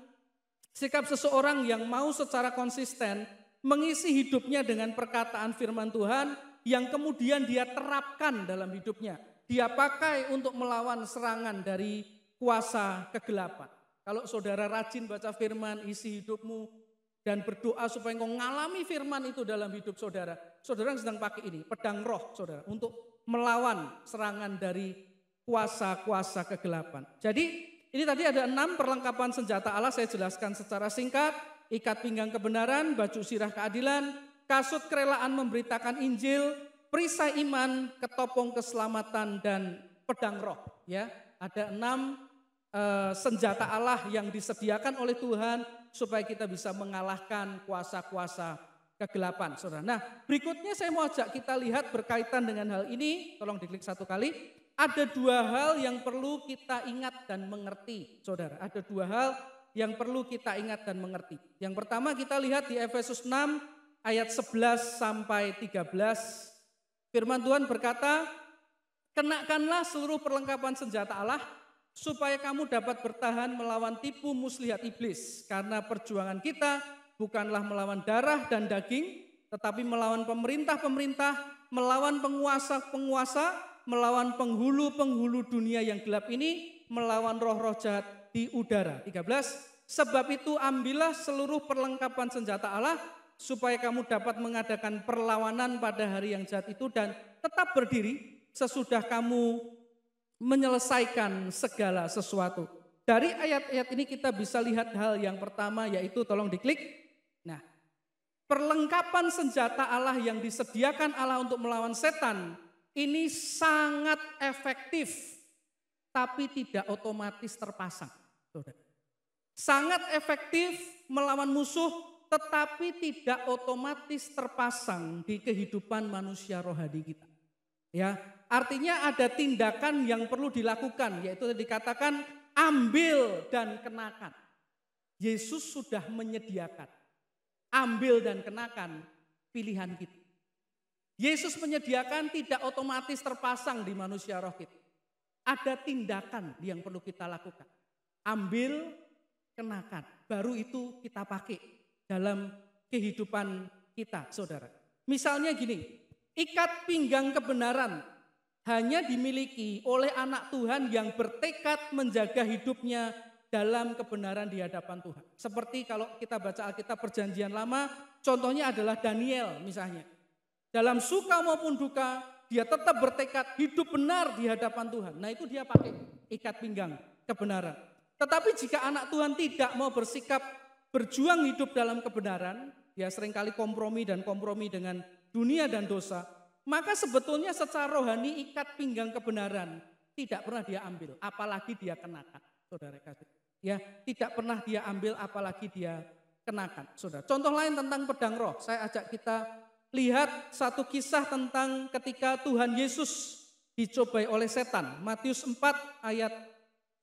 sikap seseorang yang mau secara konsisten mengisi hidupnya dengan perkataan firman Tuhan yang kemudian dia terapkan dalam hidupnya. Dia pakai untuk melawan serangan dari kuasa kegelapan. Kalau saudara rajin baca firman, isi hidupmu dan berdoa supaya engkau mengalami firman itu dalam hidup saudara. Saudara sedang pakai ini, pedang roh, saudara, untuk melawan serangan dari kuasa-kuasa kegelapan. Jadi ini tadi ada 6 perlengkapan senjata Allah, saya jelaskan secara singkat. Ikat pinggang kebenaran, baju sirah keadilan, kasut kerelaan memberitakan Injil, perisai iman, ketopong keselamatan, dan pedang roh. Ya, ada 6 senjata Allah yang disediakan oleh Tuhan supaya kita bisa mengalahkan kuasa-kuasa kegelapan, saudara. Nah, berikutnya saya mau ajak kita lihat berkaitan dengan hal ini. Tolong diklik satu kali. Ada 2 hal yang perlu kita ingat dan mengerti, saudara. Ada 2 hal yang perlu kita ingat dan mengerti. Yang pertama kita lihat di Efesus 6 ayat 11 sampai 13. Firman Tuhan berkata, kenakanlah seluruh perlengkapan senjata Allah supaya kamu dapat bertahan melawan tipu muslihat iblis. Karena perjuangan kita bukanlah melawan darah dan daging, tetapi melawan pemerintah-pemerintah, melawan penguasa-penguasa, melawan penghulu-penghulu dunia yang gelap ini, melawan roh-roh jahat di udara. 13, sebab itu ambillah seluruh perlengkapan senjata Allah supaya kamu dapat mengadakan perlawanan pada hari yang jahat itu dan tetap berdiri sesudah kamu menyelesaikan segala sesuatu. Dari ayat-ayat ini kita bisa lihat hal yang pertama, yaitu tolong diklik. Nah, perlengkapan senjata Allah yang disediakan Allah untuk melawan setan ini sangat efektif, tapi tidak otomatis terpasang. Sangat efektif melawan musuh, tetapi tidak otomatis terpasang di kehidupan manusia rohani kita. Ya, artinya ada tindakan yang perlu dilakukan, yaitu dikatakan ambil dan kenakan. Yesus sudah menyediakan. Ambil dan kenakan pilihan kita. Yesus menyediakan tidak otomatis terpasang di manusia roh kita. Ada tindakan yang perlu kita lakukan. Ambil, kenakan. Baru itu kita pakai dalam kehidupan kita, saudara. Misalnya gini, ikat pinggang kebenaran hanya dimiliki oleh anak Tuhan yang bertekad menjaga hidupnya dalam kebenaran di hadapan Tuhan. Seperti kalau kita baca Alkitab Perjanjian Lama, contohnya adalah Daniel misalnya. Dalam suka maupun duka, dia tetap bertekad hidup benar di hadapan Tuhan. Nah itu dia pakai ikat pinggang kebenaran. Tetapi jika anak Tuhan tidak mau bersikap berjuang hidup dalam kebenaran, dia seringkali kompromi dengan dunia dan dosa, maka sebetulnya secara rohani ikat pinggang kebenaran tidak pernah dia ambil, apalagi dia kenakan, saudara kasih. Ya, tidak pernah dia ambil, apalagi dia kenakan, saudara. Contoh lain tentang pedang roh, saya ajak kita lihat satu kisah tentang ketika Tuhan Yesus dicobai oleh setan. Matius 4 ayat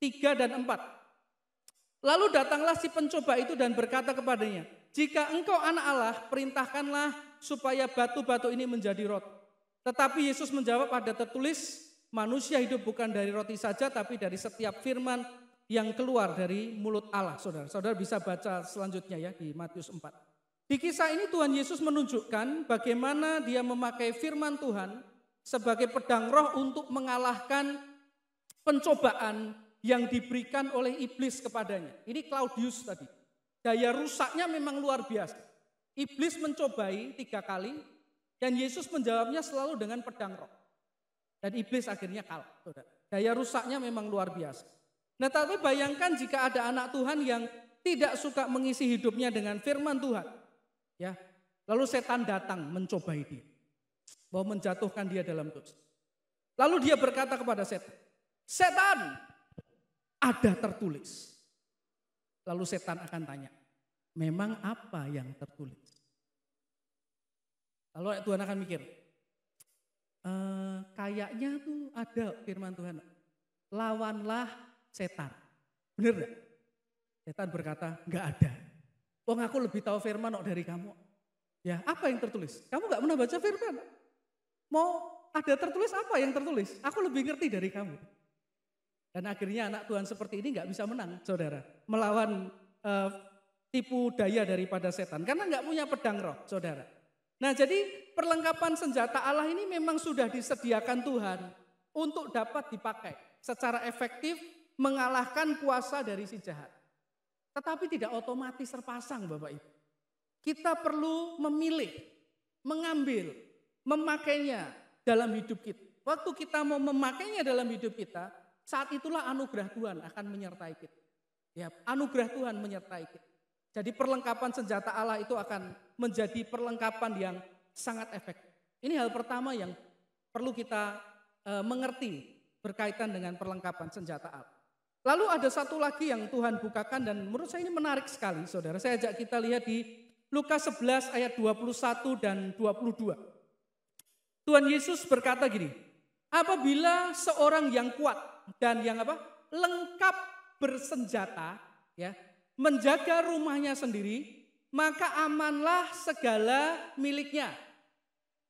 3 dan 4. Lalu datanglah si pencoba itu dan berkata kepadanya, jika engkau anak Allah, perintahkanlah supaya batu-batu ini menjadi roti. Tetapi Yesus menjawab, ada tertulis, manusia hidup bukan dari roti saja, tapi dari setiap firman yang keluar dari mulut Allah. Saudara, saudara bisa baca selanjutnya ya di Matius 4. Di kisah ini Tuhan Yesus menunjukkan bagaimana dia memakai firman Tuhan sebagai pedang roh untuk mengalahkan pencobaan yang diberikan oleh iblis kepadanya. Ini Claudius tadi. Daya rusaknya memang luar biasa. Iblis mencobai 3 kali dan Yesus menjawabnya selalu dengan pedang roh. Dan iblis akhirnya kalah. Daya rusaknya memang luar biasa. Nah tapi bayangkan jika ada anak Tuhan yang tidak suka mengisi hidupnya dengan firman Tuhan. Ya, lalu setan datang mencobai dia. Mau menjatuhkan dia dalam dosa. Lalu dia berkata kepada setan, setan, ada tertulis. Lalu setan akan tanya, memang apa yang tertulis? Lalu Tuhan akan mikir, kayaknya tuh ada firman Tuhan, lawanlah setan. Benar gak? Setan berkata, enggak ada. Wong aku lebih tahu firman kok dari kamu. Ya, apa yang tertulis? Kamu enggak pernah baca firman. Mau ada tertulis apa yang tertulis? Aku lebih ngerti dari kamu. Dan akhirnya anak Tuhan seperti ini enggak bisa menang, saudara. Melawan tipu daya daripada setan. Karena enggak punya pedang roh, saudara. Nah jadi perlengkapan senjata Allah ini memang sudah disediakan Tuhan untuk dapat dipakai secara efektif mengalahkan kuasa dari si jahat. Tetapi tidak otomatis terpasang Bapak Ibu. Kita perlu memilih, mengambil, memakainya dalam hidup kita. Waktu kita mau memakainya dalam hidup kita, saat itulah anugerah Tuhan akan menyertai kita. Ya, anugerah Tuhan menyertai kita. Jadi perlengkapan senjata Allah itu akan menjadi perlengkapan yang sangat efektif. Ini hal pertama yang perlu kita mengerti berkaitan dengan perlengkapan senjata Allah. Lalu ada satu lagi yang Tuhan bukakan dan menurut saya ini menarik sekali saudara. Saya ajak kita lihat di Lukas 11 ayat 21 dan 22. Tuhan Yesus berkata gini, apabila seorang yang kuat dan yang lengkap bersenjata, ya, menjaga rumahnya sendiri, maka amanlah segala miliknya.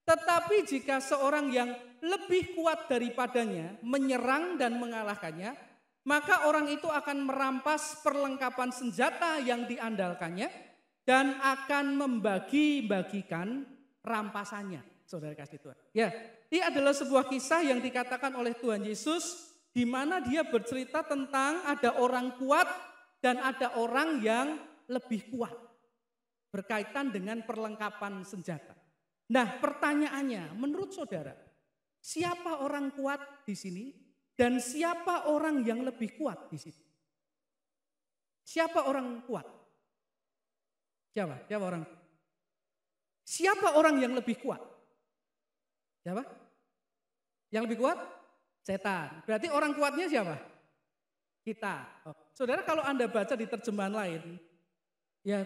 Tetapi jika seorang yang lebih kuat daripadanya menyerang dan mengalahkannya, maka orang itu akan merampas perlengkapan senjata yang diandalkannya dan akan membagi-bagikan rampasannya. Saudara kasih Tuhan. Ya, ini adalah sebuah kisah yang dikatakan oleh Tuhan Yesus di mana dia bercerita tentang ada orang kuat dan ada orang yang lebih kuat berkaitan dengan perlengkapan senjata. Nah, pertanyaannya, menurut saudara, siapa orang kuat di sini dan siapa orang yang lebih kuat di sini? Siapa orang kuat? Siapa? Siapa orang? Siapa orang yang lebih kuat? Siapa? Yang lebih kuat? Setan. Berarti orang kuatnya siapa? Kita. Oh. Saudara, kalau Anda baca di terjemahan lain, ya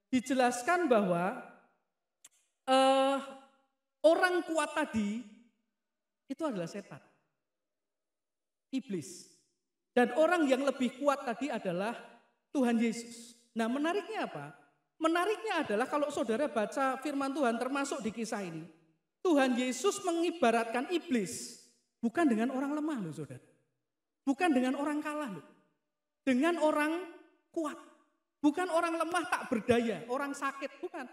dijelaskan bahwa orang kuat tadi itu adalah setan, iblis. Dan orang yang lebih kuat tadi adalah Tuhan Yesus. Nah menariknya apa? Menariknya adalah kalau saudara baca firman Tuhan termasuk di kisah ini, Tuhan Yesus mengibaratkan iblis bukan dengan orang lemah loh saudara. Bukan dengan orang kalah loh. Dengan orang kuat. Bukan orang lemah tak berdaya, orang sakit, bukan.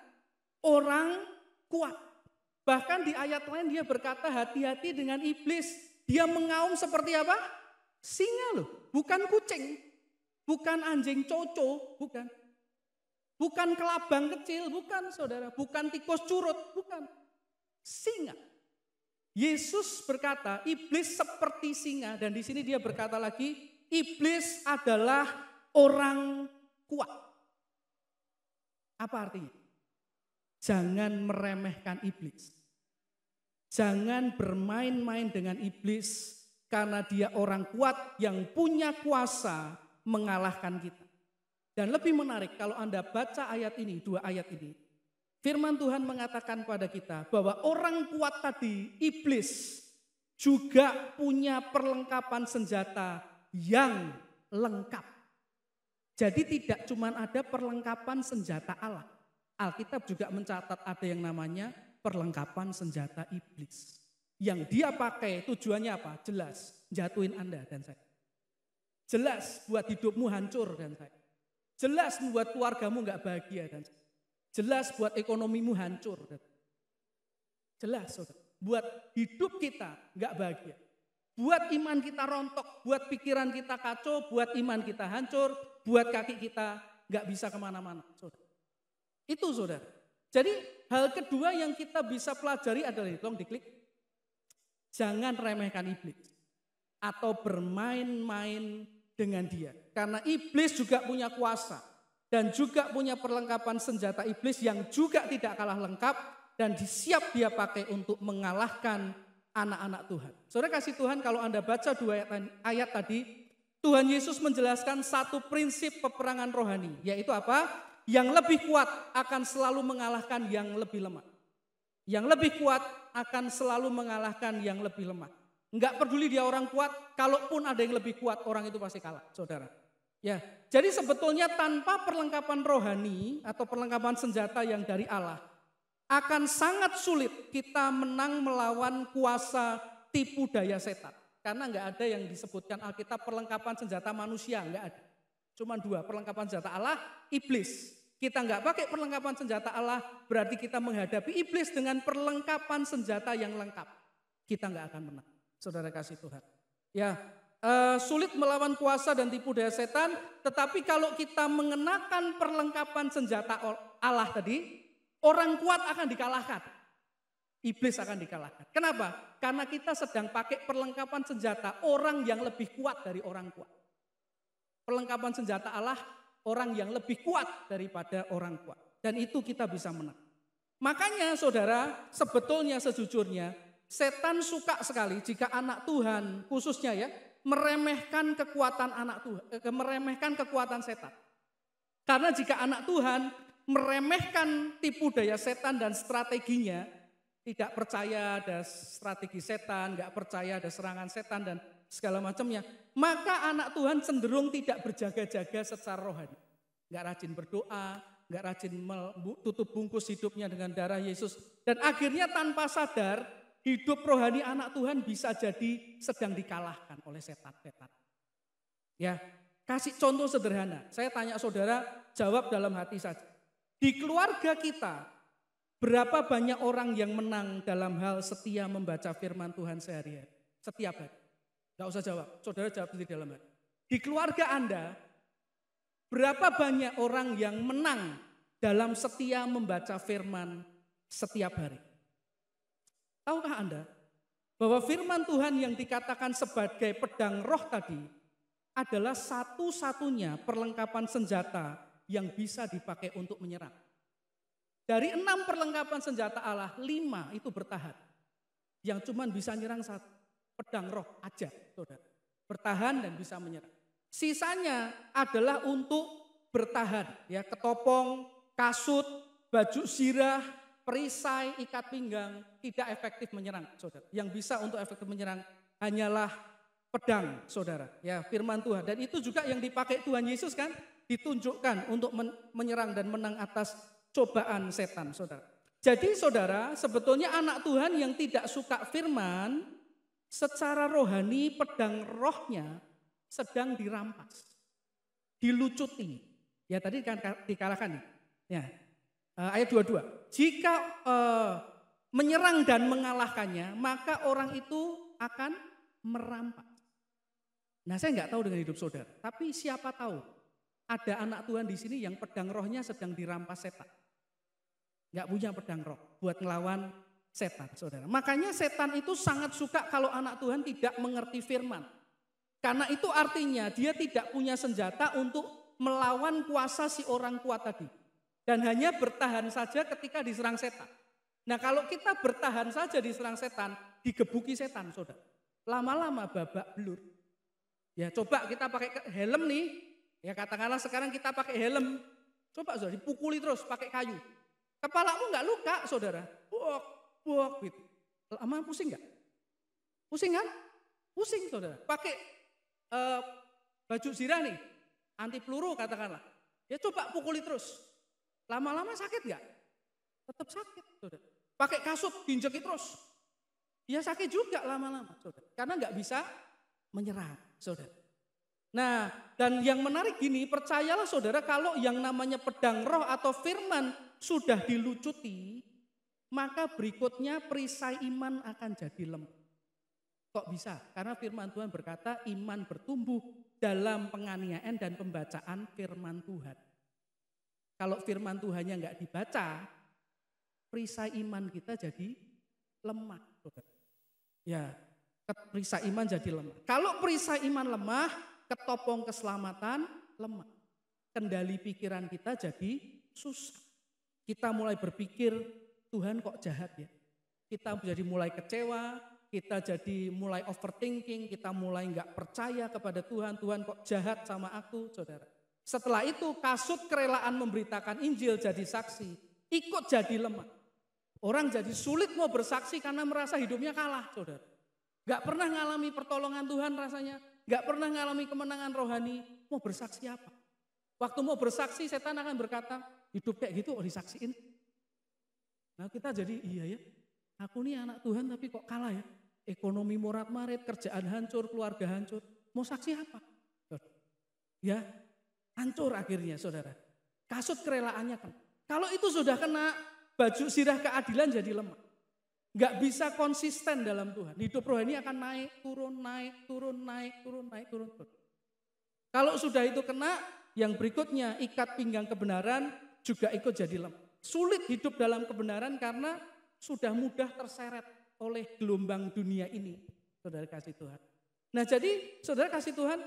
Orang kuat. Bahkan di ayat lain dia berkata hati-hati dengan iblis Dia mengaum seperti apa? Singa loh, bukan kucing, bukan anjing coco, bukan. Bukan kelabang kecil, bukan saudara. Bukan tikus curut, bukan. Singa. Yesus berkata, iblis seperti singa. Dan di sini dia berkata lagi, iblis adalah orang kuat. Apa artinya? Jangan meremehkan iblis. Jangan bermain-main dengan iblis karena dia orang kuat yang punya kuasa mengalahkan kita. Dan lebih menarik kalau Anda baca ayat ini, 2 ayat ini. Firman Tuhan mengatakan pada kita bahwa orang kuat tadi, iblis, juga punya perlengkapan senjata yang lengkap. Jadi tidak cuma ada perlengkapan senjata Allah. Alkitab juga mencatat ada yang namanya perlengkapan senjata iblis. Yang dia pakai tujuannya apa? Jelas, jatuhin Anda dan saya. Jelas buat hidupmu hancur dan saya. Jelas membuat keluargamu gak bahagia dan saya. Jelas buat ekonomimu hancur. Dan jelas saudara, buat hidup kita gak bahagia. Buat iman kita rontok, buat pikiran kita kacau, buat iman kita hancur, buat kaki kita gak bisa kemana-mana. Saudara. Itu saudara. Jadi hal kedua yang kita bisa pelajari adalah, tolong diklik. Jangan remehkan iblis. Atau bermain-main dengan dia. Karena iblis juga punya kuasa. Dan juga punya perlengkapan senjata iblis yang juga tidak kalah lengkap. Dan siap dia pakai untuk mengalahkan anak-anak Tuhan. Saudara kasih Tuhan, kalau Anda baca 2 ayat tadi, Tuhan Yesus menjelaskan satu prinsip peperangan rohani. Yaitu apa? Yang lebih kuat akan selalu mengalahkan yang lebih lemah. Yang lebih kuat akan selalu mengalahkan yang lebih lemah. Enggak peduli dia orang kuat, kalaupun ada yang lebih kuat, orang itu pasti kalah, saudara. Ya, jadi sebetulnya tanpa perlengkapan rohani atau perlengkapan senjata yang dari Allah, akan sangat sulit kita menang melawan kuasa tipu daya setan. Karena enggak ada yang disebutkan Alkitab perlengkapan senjata manusia, enggak ada. Cuma 2, perlengkapan senjata Allah, iblis. Kita enggak pakai perlengkapan senjata Allah, berarti kita menghadapi iblis dengan perlengkapan senjata yang lengkap. Kita enggak akan menang. Saudara kasih Tuhan. Ya, sulit melawan kuasa dan tipu daya setan, tetapi kalau kita mengenakan perlengkapan senjata Allah tadi, orang kuat akan dikalahkan. Iblis akan dikalahkan. Kenapa? Karena kita sedang pakai perlengkapan senjata orang yang lebih kuat dari orang kuat. Perlengkapan senjata Allah, orang yang lebih kuat daripada orang kuat. Dan itu kita bisa menang. Makanya saudara, sebetulnya sejujurnya, setan suka sekali jika anak Tuhan khususnya ya, meremehkan kekuatan anak Tuhan, meremehkan kekuatan setan. Karena jika anak Tuhan meremehkan tipu daya setan dan strateginya, tidak percaya ada strategi setan, nggak percaya ada serangan setan dan segala macamnya, maka anak Tuhan cenderung tidak berjaga-jaga secara rohani. Nggak rajin berdoa, nggak rajin tutup bungkus hidupnya dengan darah Yesus. Dan akhirnya tanpa sadar, hidup rohani anak Tuhan bisa jadi sedang dikalahkan oleh setan-setan. Ya, kasih contoh sederhana. Saya tanya saudara, jawab dalam hati saja. Di keluarga kita, berapa banyak orang yang menang dalam hal setia membaca firman Tuhan sehari-hari? Setiap hari. Gak usah jawab, saudara jawab sendiri dalam hati. Di keluarga Anda, berapa banyak orang yang menang dalam setia membaca firman setiap hari? Tahukah Anda bahwa firman Tuhan yang dikatakan sebagai pedang roh tadi adalah satu-satunya perlengkapan senjata yang bisa dipakai untuk menyerang. Dari 6 perlengkapan senjata Allah, 5 itu bertahan. Yang cuman bisa nyerang 1, pedang roh aja, saudara. Bertahan dan bisa menyerang. Sisanya adalah untuk bertahan, ya, ketopong, kasut, baju zirah, perisai, ikat pinggang, tidak efektif menyerang, saudara. Yang bisa untuk efektif menyerang hanyalah pedang, saudara. Ya, firman Tuhan. Dan itu juga yang dipakai Tuhan Yesus kan, ditunjukkan untuk menyerang dan menang atas cobaan setan, saudara. Jadi saudara, sebetulnya anak Tuhan yang tidak suka firman, secara rohani pedang rohnya sedang dirampas, dilucuti. Ya tadi kan dikalahkan. Ya, ayat 22. Jika menyerang dan mengalahkannya, maka orang itu akan merampas. Nah, saya nggak tahu dengan hidup saudara, tapi siapa tahu ada anak Tuhan di sini yang pedang rohnya sedang dirampas setan. Nggak punya pedang roh buat ngelawan setan, saudara. Makanya setan itu sangat suka kalau anak Tuhan tidak mengerti firman. Karena itu artinya dia tidak punya senjata untuk melawan kuasa si orang kuat tadi. Dan hanya bertahan saja ketika diserang setan. Nah, kalau kita bertahan saja diserang setan, digebuki setan, saudara. Lama-lama babak belur. Ya, coba kita pakai helm nih. Ya, katakanlah sekarang kita pakai helm. Coba saudara, dipukuli terus pakai kayu. Kepalamu nggak luka, saudara. Buak, gitu. Lama pusing nggak? Pusing kan? Pusing, saudara. Pakai baju zirah nih, anti peluru katakanlah. Ya coba pukuli terus. Lama-lama sakit nggak? Tetap sakit, saudara. Pakai kasut, dinjeki terus. Ya sakit juga lama-lama, saudara. Karena nggak bisa menyerang, saudara. Nah, dan yang menarik gini, percayalah saudara, kalau yang namanya pedang roh atau firman sudah dilucuti, maka berikutnya perisai iman akan jadi lemah. Kok bisa? Karena firman Tuhan berkata iman bertumbuh dalam penganiayaan dan pembacaan firman Tuhan. Kalau firman Tuhannya nggak dibaca, perisai iman kita jadi lemah. Ya, perisai iman jadi lemah. Kalau perisai iman lemah, ketopong keselamatan lemah. Kendali pikiran kita jadi susah. Kita mulai berpikir, Tuhan kok jahat ya. Kita jadi mulai kecewa, kita jadi mulai overthinking, kita mulai nggak percaya kepada Tuhan. Tuhan kok jahat sama aku, saudara. Setelah itu kasut kerelaan memberitakan Injil jadi saksi, ikut jadi lemah. Orang jadi sulit mau bersaksi karena merasa hidupnya kalah, saudara. Gak pernah ngalami pertolongan Tuhan rasanya, gak pernah ngalami kemenangan rohani, mau bersaksi apa? Waktu mau bersaksi setan akan berkata, hidup kayak gitu disaksiin. Nah kita jadi iya ya, aku nih anak Tuhan tapi kok kalah ya. Ekonomi morat-marit, kerjaan hancur, keluarga hancur, mau saksi apa? Ya, hancur akhirnya saudara. Kasut kerelaannya kan. Kalau itu sudah kena, baju sirah keadilan jadi lemah. Gak bisa konsisten dalam Tuhan. Hidup rohani akan naik, turun, naik, turun, naik, turun, naik, turun, turun. Kalau sudah itu kena, yang berikutnya ikat pinggang kebenaran juga ikut jadi lemah. Sulit hidup dalam kebenaran karena sudah mudah terseret oleh gelombang dunia ini. Saudara kasih Tuhan. Nah jadi saudara kasih Tuhan,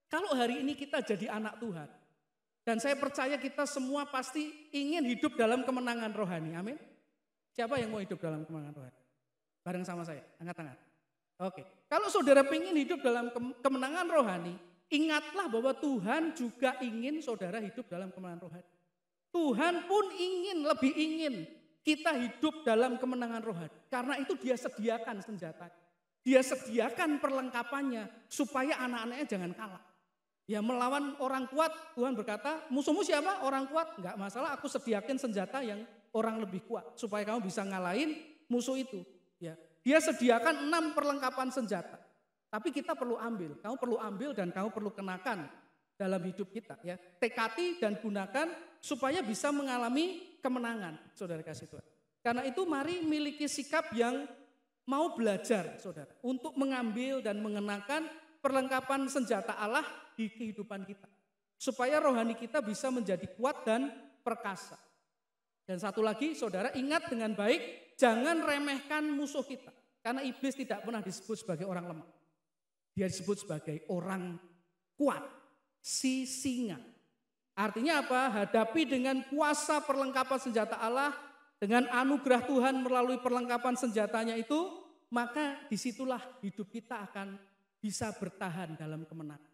kalau hari ini kita jadi anak Tuhan, dan saya percaya kita semua pasti ingin hidup dalam kemenangan rohani. Amin. Siapa yang mau hidup dalam kemenangan rohani? Bareng sama saya, angkat tangan. Oke. Kalau saudara ingin hidup dalam kemenangan rohani, ingatlah bahwa Tuhan juga ingin saudara hidup dalam kemenangan rohani. Tuhan pun lebih ingin kita hidup dalam kemenangan rohani. Karena itu dia sediakan senjata. Dia sediakan perlengkapannya supaya anak-anaknya jangan kalah. Ya melawan orang kuat, Tuhan berkata, musuhmu siapa? Orang kuat. Enggak masalah, aku sediakan senjata yang orang lebih kuat. Supaya kamu bisa ngalahin musuh itu. Ya, dia sediakan 6 perlengkapan senjata. Tapi kita perlu ambil. Kamu perlu ambil dan kamu perlu kenakan dalam hidup kita. Ya, tekati dan gunakan supaya bisa mengalami kemenangan. Saudara kasih Tuhan. Karena itu mari miliki sikap yang mau belajar, saudara. Untuk mengambil dan mengenakan perlengkapan senjata Allah di kehidupan kita. Supaya rohani kita bisa menjadi kuat dan perkasa. Dan satu lagi saudara ingat dengan baik, jangan remehkan musuh kita. Karena iblis tidak pernah disebut sebagai orang lemah. Dia disebut sebagai orang kuat, si singa. Artinya apa? Hadapi dengan kuasa perlengkapan senjata Allah, dengan anugerah Tuhan melalui perlengkapan senjatanya itu, maka disitulah hidup kita akan bisa bertahan dalam kemenangan.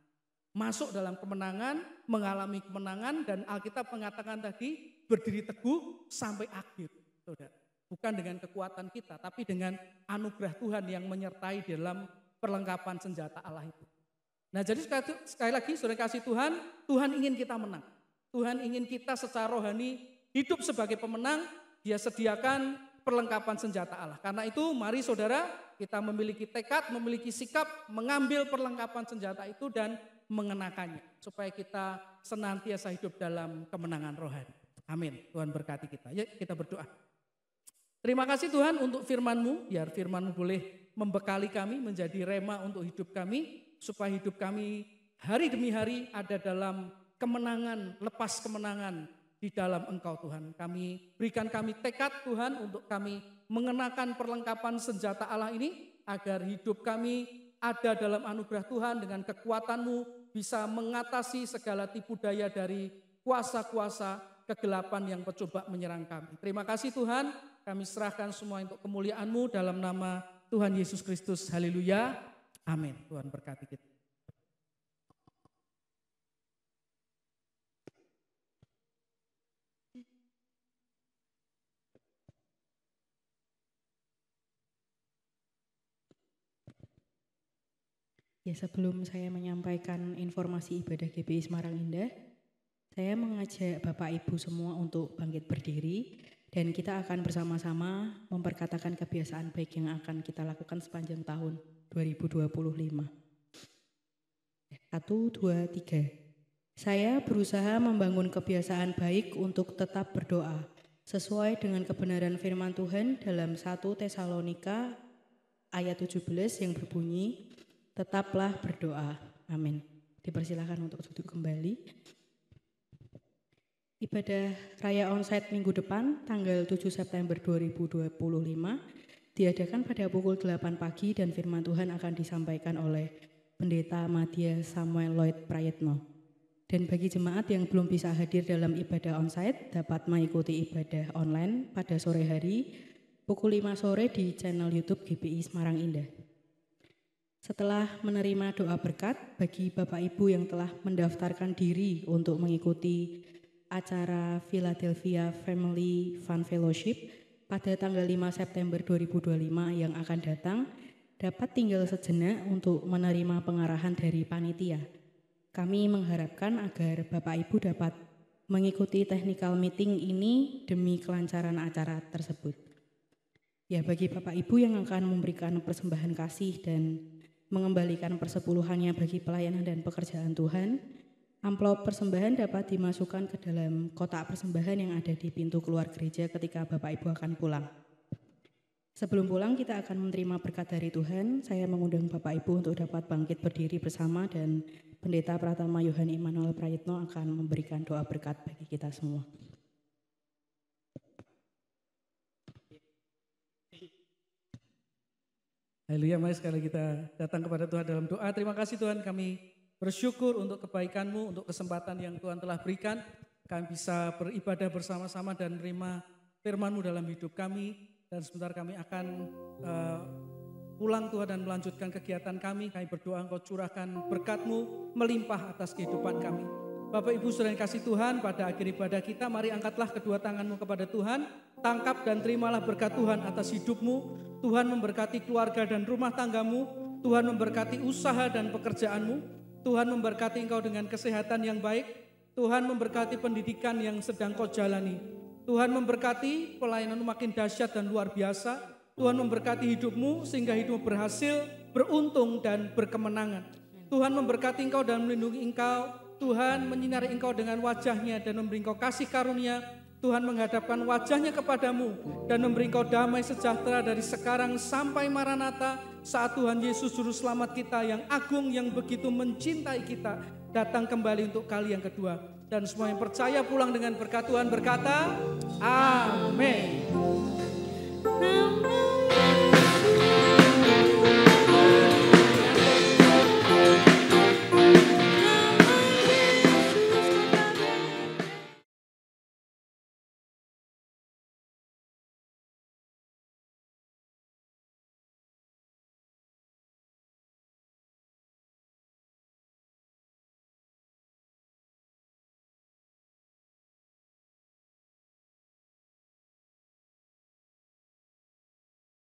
Masuk dalam kemenangan, mengalami kemenangan, dan Alkitab mengatakan tadi berdiri teguh sampai akhir. Saudara. Bukan dengan kekuatan kita, tapi dengan anugerah Tuhan yang menyertai dalam perlengkapan senjata Allah itu. Nah jadi sekali lagi saudara kasih Tuhan, Tuhan ingin kita menang. Tuhan ingin kita secara rohani hidup sebagai pemenang, dia sediakan perlengkapan senjata Allah. Karena itu mari saudara kita memiliki tekad, memiliki sikap, mengambil perlengkapan senjata itu dan mengenakannya. Supaya kita senantiasa hidup dalam kemenangan rohani. Amin. Tuhan berkati kita. Yuk kita berdoa. Terima kasih Tuhan untuk firman-Mu, biar firman-Mu boleh membekali kami, menjadi rema untuk hidup kami, supaya hidup kami hari demi hari ada dalam kemenangan, lepas kemenangan di dalam Engkau Tuhan. Berikan kami tekad Tuhan untuk kami mengenakan perlengkapan senjata Allah ini, agar hidup kami ada dalam anugerah Tuhan dengan kekuatan-Mu, bisa mengatasi segala tipu daya dari kuasa-kuasa kegelapan yang mencoba menyerang kami. Terima kasih Tuhan, kami serahkan semua untuk kemuliaan-Mu dalam nama Tuhan Yesus Kristus. Haleluya. Amin. Tuhan berkati kita. Ya, sebelum saya menyampaikan informasi ibadah GBI Semarang Indah, saya mengajak Bapak Ibu semua untuk bangkit berdiri dan kita akan bersama-sama memperkatakan kebiasaan baik yang akan kita lakukan sepanjang tahun 2025. 1, 2, 3. Saya berusaha membangun kebiasaan baik untuk tetap berdoa sesuai dengan kebenaran firman Tuhan dalam 1 Tesalonika ayat 17 yang berbunyi, tetaplah berdoa. Amin. Dipersilakan untuk duduk kembali. Ibadah Raya Onsite minggu depan, tanggal 7 September 2025, diadakan pada pukul 8 pagi dan firman Tuhan akan disampaikan oleh Pendeta Madya Samuel Lloyd Prayetno. Dan bagi jemaat yang belum bisa hadir dalam ibadah onsite, dapat mengikuti ibadah online pada sore hari, pukul 5 sore di channel YouTube GBI Semarang Indah. Setelah menerima doa berkat bagi Bapak Ibu yang telah mendaftarkan diri untuk mengikuti acara Philadelphia Family Fun Fellowship pada tanggal 5 September 2025 yang akan datang, dapat tinggal sejenak untuk menerima pengarahan dari panitia. Kami mengharapkan agar Bapak Ibu dapat mengikuti technical meeting ini demi kelancaran acara tersebut. Ya, bagi Bapak Ibu yang akan memberikan persembahan kasih dan mengembalikan persepuluhannya bagi pelayanan dan pekerjaan Tuhan, amplop persembahan dapat dimasukkan ke dalam kotak persembahan yang ada di pintu keluar gereja ketika Bapak Ibu akan pulang. Sebelum pulang kita akan menerima berkat dari Tuhan. Saya mengundang Bapak Ibu untuk dapat bangkit berdiri bersama dan Pendeta Pratama Yohan Immanuel Prayetno akan memberikan doa berkat bagi kita semua. Haleluya, mari sekali kita datang kepada Tuhan dalam doa. Terima kasih Tuhan, kami bersyukur untuk kebaikan-Mu, untuk kesempatan yang Tuhan telah berikan. Kami bisa beribadah bersama-sama dan menerima firman-Mu dalam hidup kami. Dan sebentar kami akan pulang Tuhan dan melanjutkan kegiatan kami. Kami berdoa Engkau curahkan berkat-Mu melimpah atas kehidupan kami. Bapak Ibu saudara yang kasih Tuhan, pada akhir ibadah kita mari angkatlah kedua tangan-Mu kepada Tuhan. Tangkap dan terimalah berkat Tuhan atas hidup-Mu. Tuhan memberkati keluarga dan rumah tanggamu. Tuhan memberkati usaha dan pekerjaanmu. Tuhan memberkati engkau dengan kesehatan yang baik. Tuhan memberkati pendidikan yang sedang kau jalani. Tuhan memberkati pelayananmu makin dahsyat dan luar biasa. Tuhan memberkati hidupmu sehingga hidupmu berhasil, beruntung dan berkemenangan. Tuhan memberkati engkau dan melindungi engkau. Tuhan menyinari engkau dengan wajahnya dan memberi engkau kasih karunia. Tuhan menghadapkan wajahnya kepadamu dan memberi engkau damai sejahtera dari sekarang sampai Maranatha, saat Tuhan Yesus Juru Selamat kita yang agung, yang begitu mencintai kita, datang kembali untuk kali yang kedua. Dan semua yang percaya pulang dengan berkat Tuhan berkata, Amin.